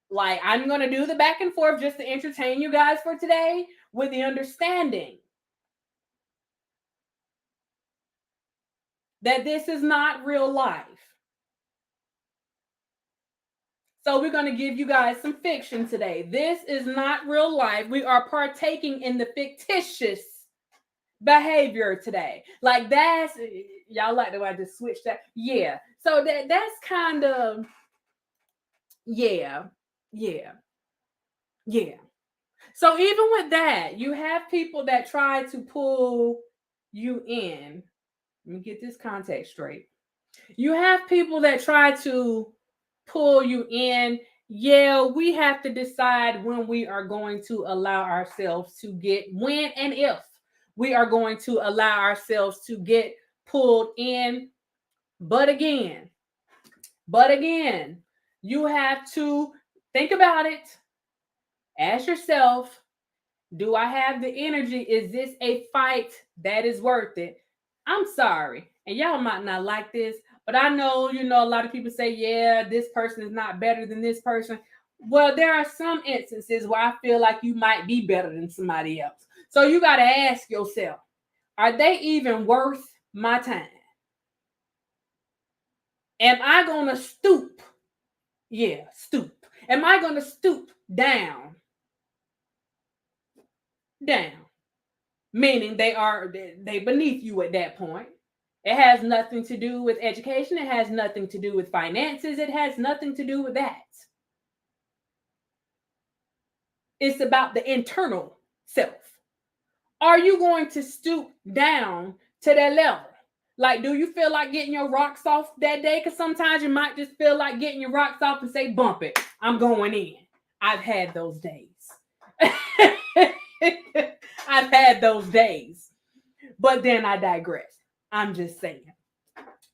like, I'm going to do the back and forth just to entertain you guys for today with the understanding that this is not real life. So we're going to give you guys some fiction today. This is not real life. We are partaking in the fictitious behavior today. Like, that's, y'all like the way I just switched that. Yeah. So that's kind of, yeah. So even with that, you have people that try to pull you in. Let me get this context straight. You have people that try to pull you in. Yeah, we have to decide when we are going to allow ourselves to get, when and if we are going to allow ourselves to get pulled in. But again, you have to think about it. Ask yourself, do I have the energy? Is this a fight that is worth it? I'm sorry. And y'all might not like this, but I know, a lot of people say, yeah, this person is not better than this person. Well, there are some instances where I feel like you might be better than somebody else. So you got to ask yourself, are they even worth my time? Am I going to stoop? Yeah, stoop. Am I going to stoop down? Down. Meaning they beneath you at that point. It has nothing to do with education. It has nothing to do with finances. It has nothing to do with that. It's about the internal self. Are you going to stoop down to that level? Like, do you feel like getting your rocks off that day? Because sometimes you might just feel like getting your rocks off and say, bump it. I'm going in. I've had those days. I've had those days. But then I digress. I'm just saying.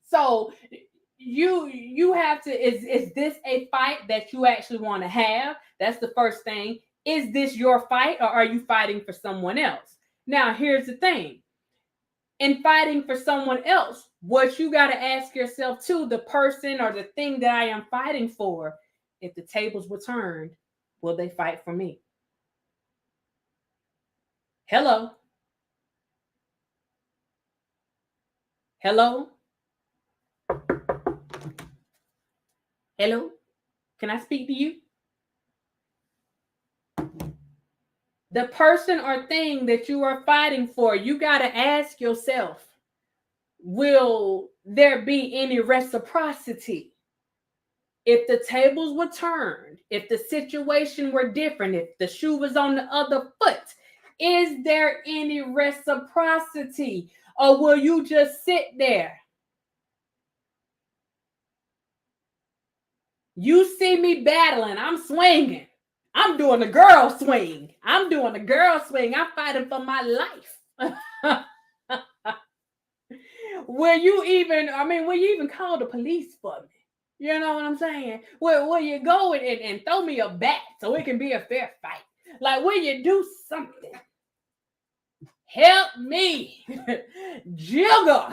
So you have to, is this a fight that you actually want to have? That's the first thing. Is this your fight, or are you fighting for someone else? Now, here's the thing. In fighting for someone else, what you got to ask yourself too, the person or the thing that I am fighting for, if the tables were turned, will they fight for me? Hello? Hello? Hello? Can I speak to you? The person or thing that you are fighting for, you got to ask yourself, will there be any reciprocity? If the tables were turned, if the situation were different, if the shoe was on the other foot, is there any reciprocity? Or will you just sit there? You see me battling, I'm swinging. I'm doing the girl swing. I'm fighting for my life. Will you even call the police for me? You know what I'm saying? Will you go and throw me a bat so it can be a fair fight? Like, will you do something? Help me. Jiggle.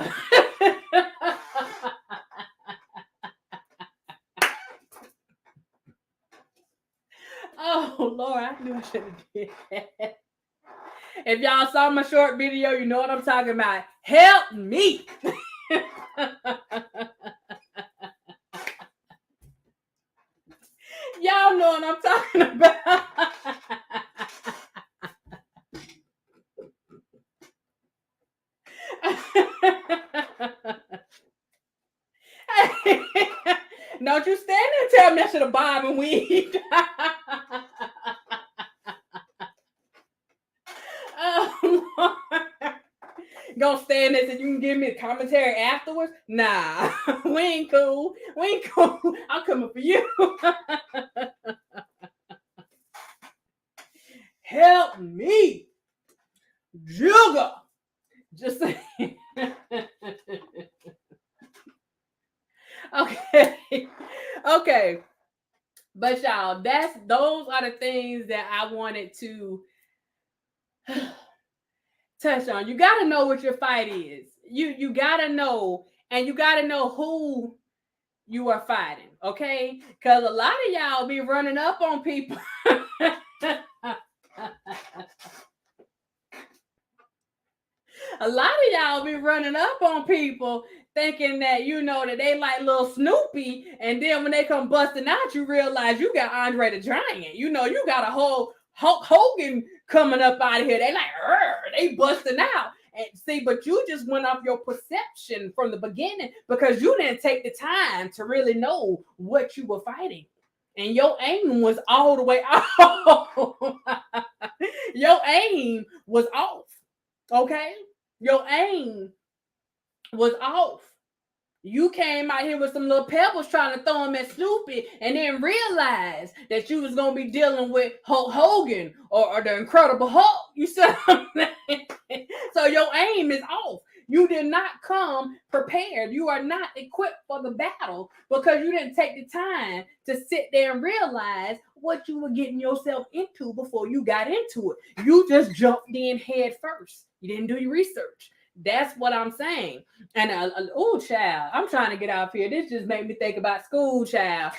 Oh, Lord, I knew I should have did that. If y'all saw my short video, you know what I'm talking about. Help me. Y'all know what I'm talking about. Don't you stand there and tell me I should have bobbed and weaved. Oh, gonna stand there and you can give me a commentary afterwards? Nah, we ain't cool. I'm coming for you. Help me. Jugger. Just saying. Okay. But y'all, those are the things that I wanted to touch on. You got to know what your fight is. You got to know, and you got to know who you are fighting, okay? Because a lot of y'all be running up on people. A lot of y'all be running up on people thinking that, that they like little Snoopy. And then when they come busting out, you realize you got Andre the Giant. You got a whole Hulk Hogan coming up out of here. They like, they busting out. And see, but you just went off your perception from the beginning because you didn't take the time to really know what you were fighting. And your aim was all the way off. Your aim was off. Okay? Your aim was off. You came out here with some little pebbles trying to throw them at Snoopy and then realized that you was going to be dealing with Hulk Hogan or the Incredible Hulk. You see what I'm saying? So your aim is off. You did not come prepared. You are not equipped for the battle because you didn't take the time to sit there and realize what you were getting yourself into before you got into it. You just jumped in head first. You didn't do your research. That's what I'm saying. And child, I'm trying to get out here. This just made me think about school, child.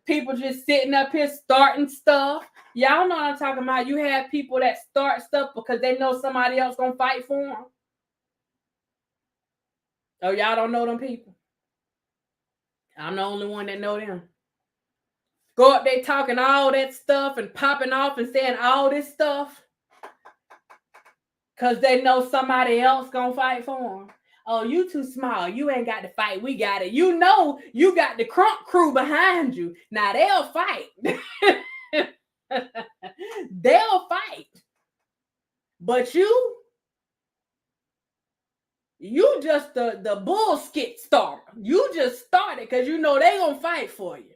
People just sitting up here starting stuff. Y'all know what I'm talking about. You have people that start stuff because they know somebody else gonna fight for them. Oh, y'all don't know them people? I'm the only one that know them. Go up there talking all that stuff and popping off and saying all this stuff because they know somebody else gonna fight for them. Oh, you too small. You ain't got to fight. We got it. You know you got the Crunk crew behind you. Now they'll fight. They'll fight. But you just the bull skit starter. You just started because you know they gonna fight for you.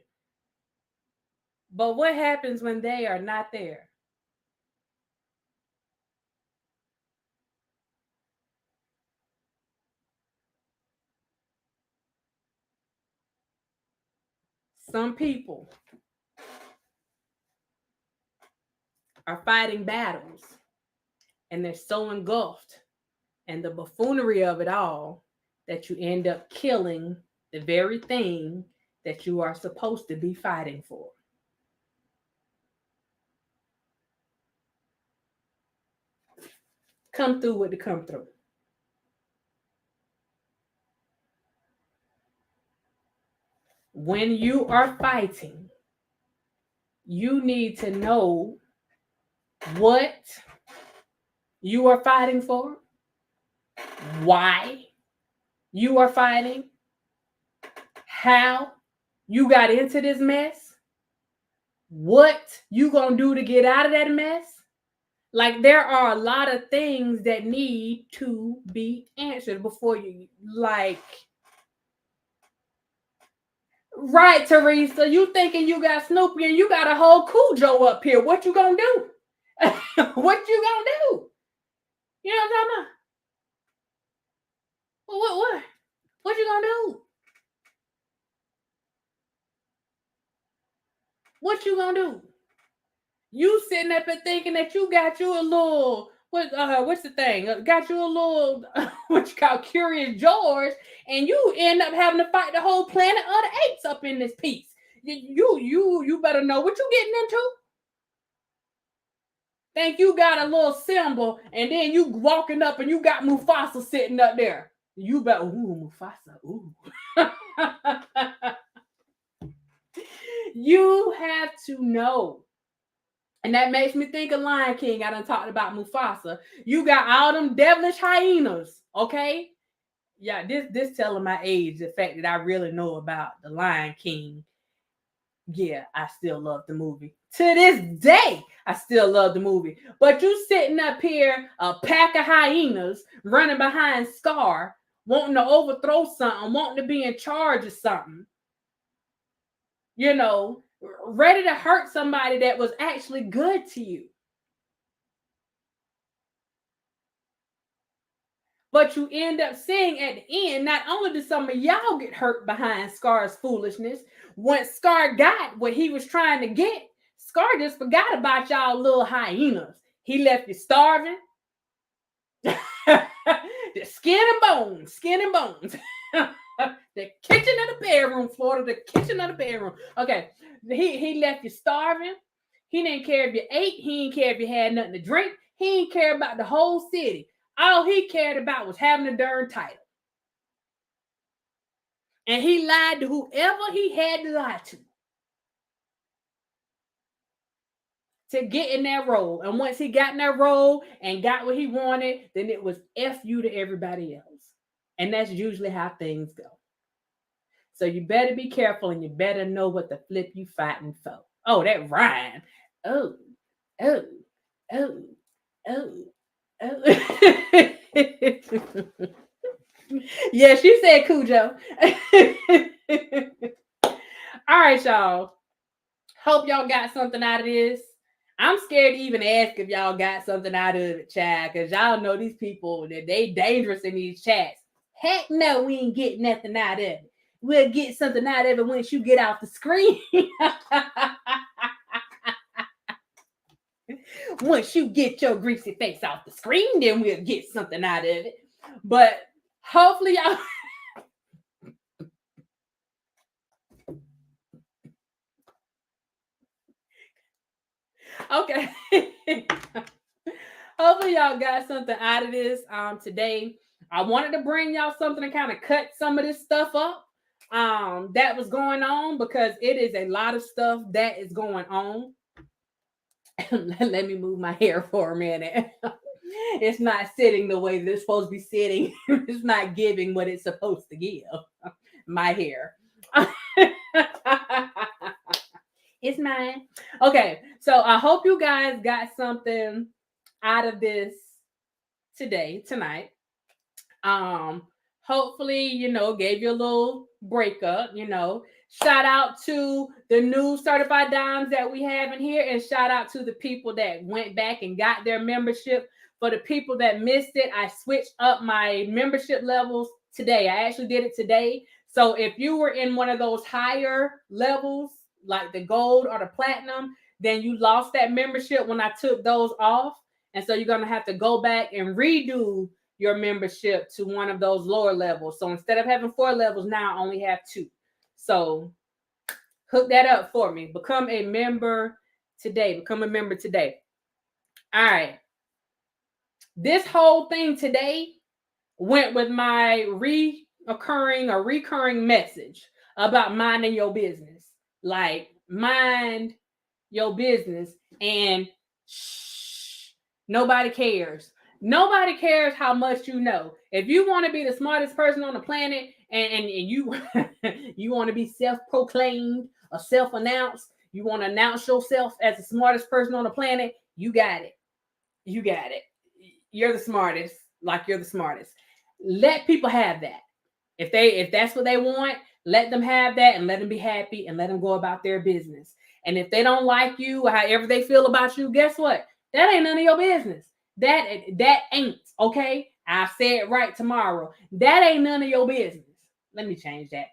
But what happens when they are not there? Some people are fighting battles and they're so engulfed in the buffoonery of it all that you end up killing the very thing that you are supposed to be fighting for. Come through with the come through. When you are fighting, you need to know what you are fighting for, why you are fighting, how you got into this mess, what you gonna do to get out of that mess. Like, there are a lot of things that need to be answered before you, like, right, Teresa, you thinking you got Snoopy and you got a whole Cujo up here. What you gonna do? What you gonna do? You know what I'm talking about? What you gonna do? What you gonna do? You sitting up and thinking that you got you a little what's the thing? Got you a little what you call Curious George, and you end up having to fight the whole planet of the apes up in this piece. You better know what you getting into. Think you got a little symbol, and then you walking up and you got Mufasa sitting up there. You better, Mufasa, You have to know. And that makes me think of Lion King. I done talked about Mufasa. You got all them devilish hyenas, okay? Yeah, this telling my age, the fact that I really know about the Lion King. Yeah, I still love the movie. To this day, I still love the movie. But you sitting up here, a pack of hyenas running behind Scar, wanting to overthrow something, wanting to be in charge of something. You know, ready to hurt somebody that was actually good to you. But you end up seeing at the end, not only did some of y'all get hurt behind Scar's foolishness, once Scar got what he was trying to get, Scar just forgot about y'all little hyenas. He left you starving. The skin and bones. The kitchen of the bedroom, Florida, the kitchen of the bedroom. Okay, he left you starving. He didn't care if you ate. He didn't care if you had nothing to drink. He didn't care about the whole city. All he cared about was having a darn title. And he lied to whoever he had to lie to get in that role. And once he got in that role and got what he wanted, then it was F you to everybody else. And that's usually how things go. So you better be careful and you better know what the flip you fighting for. Oh, that rhyme. Oh. Yeah, she said Cujo. All right, y'all. Hope y'all got something out of this. I'm scared to even ask if y'all got something out of it, chat, because y'all know these people that they dangerous in these chats. Heck no, we ain't getting nothing out of it. We'll get something out of it once you get off the screen. Once you get your greasy face off the screen, then we'll get something out of it. But hopefully y'all okay. Hopefully y'all got something out of this today. I wanted to bring y'all something to kind of cut some of this stuff up that was going on, because it is a lot of stuff that is going on. Let me move my hair for a minute. It's not sitting the way that it's supposed to be sitting. It's not giving what it's supposed to give. My hair. It's mine. Okay, so I hope you guys got something out of this tonight. Hopefully, gave you a little breakup, Shout out to the new certified dimes that we have in here, and shout out to the people that went back and got their membership. For the people that missed it, I switched up my membership levels today. I actually did it today. So if you were in one of those higher levels, like the gold or the platinum, then you lost that membership when I took those off. And so you're going to have to go back and redo your membership to one of those lower levels. So instead of having 4 levels, now I only have 2. So hook that up for me. Become a member today. All right. This whole thing today went with my recurring message about minding your business. Like, mind your business and shh, nobody cares. Nobody cares how much you know. If you want to be the smartest person on the planet and you you want to be self-proclaimed or self-announced, you want to announce yourself as the smartest person on the planet, you got it. You got it. You're the smartest, like you're the smartest. Let people have that. If that's what they want, let them have that and let them be happy and let them go about their business. And if they don't like you or however they feel about you, guess what? That ain't none of your business. That ain't, okay? I'll say it right tomorrow. That ain't none of your business. Let me change that.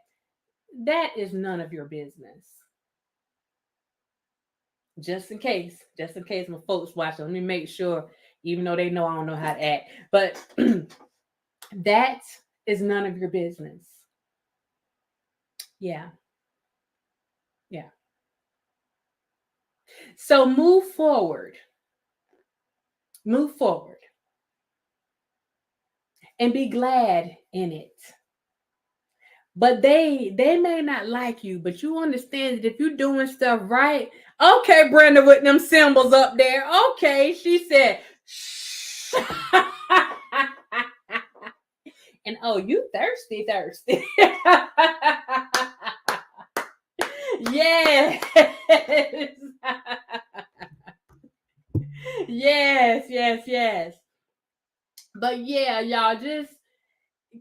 That is none of your business. Just in case my folks watch, let me make sure, even though they know I don't know how to act, but that is none of your business. Yeah. So move forward and be glad in it. But they may not like you, but you understand that if you're doing stuff right. Okay, Brenda, with them symbols up there. Okay, she said shh. And oh, you thirsty. Yes. Yes. But yeah, y'all, just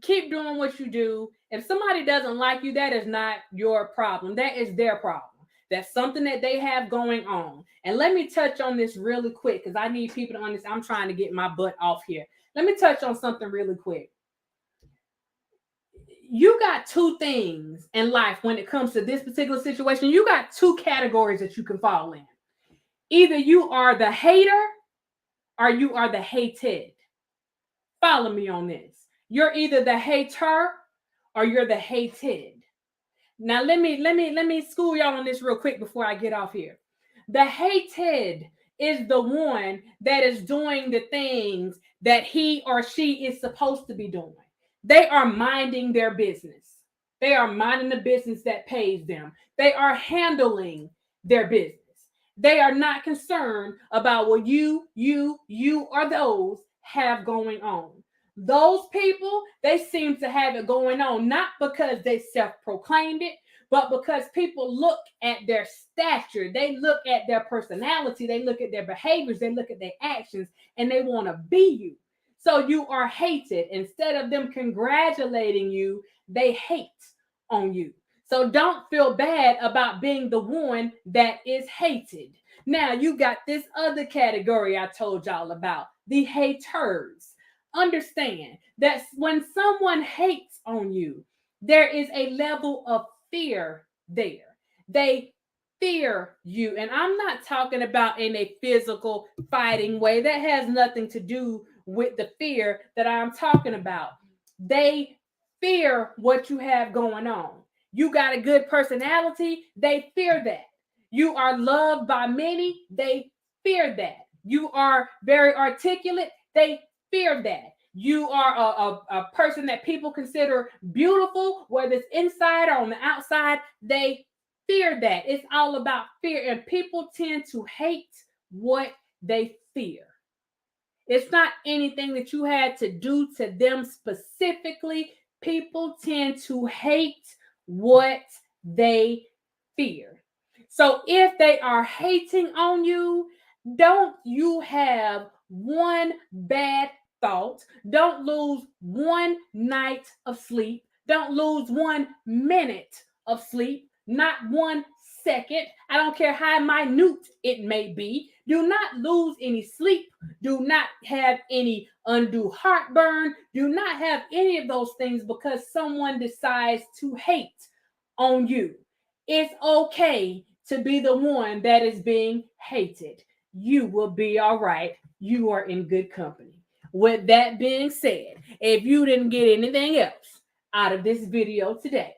keep doing what you do. If somebody doesn't like you, that is not your problem. That is their problem. That's something that they have going on. And let me touch on this really quick, because I need people to understand. I'm trying to get my butt off here. Let me touch on something really quick. You got 2 things in life when it comes to this particular situation. You got 2 categories that you can fall in. Either you are the hater or you are the hated. Follow me on this. You're either the hater or you're the hated. Now let me school y'all on this real quick before I get off here. The hated is the one that is doing the things that he or she is supposed to be doing. They are minding their business. They are minding the business that pays them. They are handling their business. They are not concerned about what you or those have going on. Those people, they seem to have it going on, not because they self-proclaimed it, but because people look at their stature, they look at their personality, they look at their behaviors, they look at their actions, and they want to be you. So you are hated. Instead of them congratulating you, they hate on you. So don't feel bad about being the one that is hated. Now you got this other category I told y'all about, the haters. Understand that when someone hates on you, there is a level of fear there. They fear you. And I'm not talking about in a physical fighting way. That has nothing to do with the fear that I'm talking about. They fear what you have going on. You got a good personality, they fear that. You are loved by many, they fear that. You are very articulate, they fear that. You are a person that people consider beautiful, whether it's inside or on the outside, they fear that. It's all about fear, and people tend to hate what they fear. It's not anything that you had to do to them specifically. People tend to hate what they fear. So if they are hating on you, don't you have one bad thought. Don't lose one night of sleep. Don't lose 1 minute of sleep, not 1 second. I don't care how minute it may be. Do not lose any sleep. Do not have any undue heartburn. Do not have any of those things because someone decides to hate on you. It's okay to be the one that is being hated. You will be all right. You are in good company. With that being said, if you didn't get anything else out of this video today,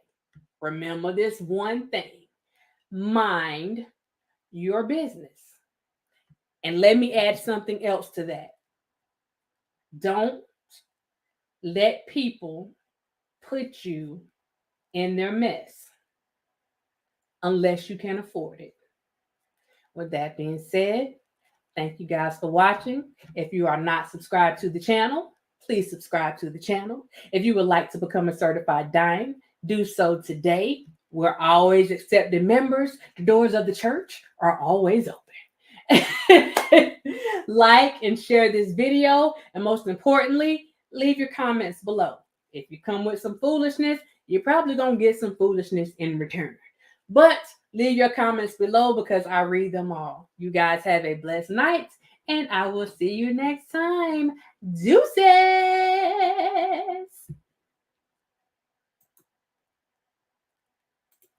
remember this one thing. Mind your business. And let me add something else to that. Don't let people put you in their mess unless you can afford it. With that being said, thank you guys for watching. If you are not subscribed to the channel, please subscribe to the channel. If you would like to become a certified DIAM, do so today. We're always accepting members. The doors of the church are always open. Like and share this video, and most importantly, leave your comments below. If you come with some foolishness, you're probably gonna get some foolishness in return. But leave your comments below because I read them all. You guys have a blessed night, and I will see you next time. Deuces!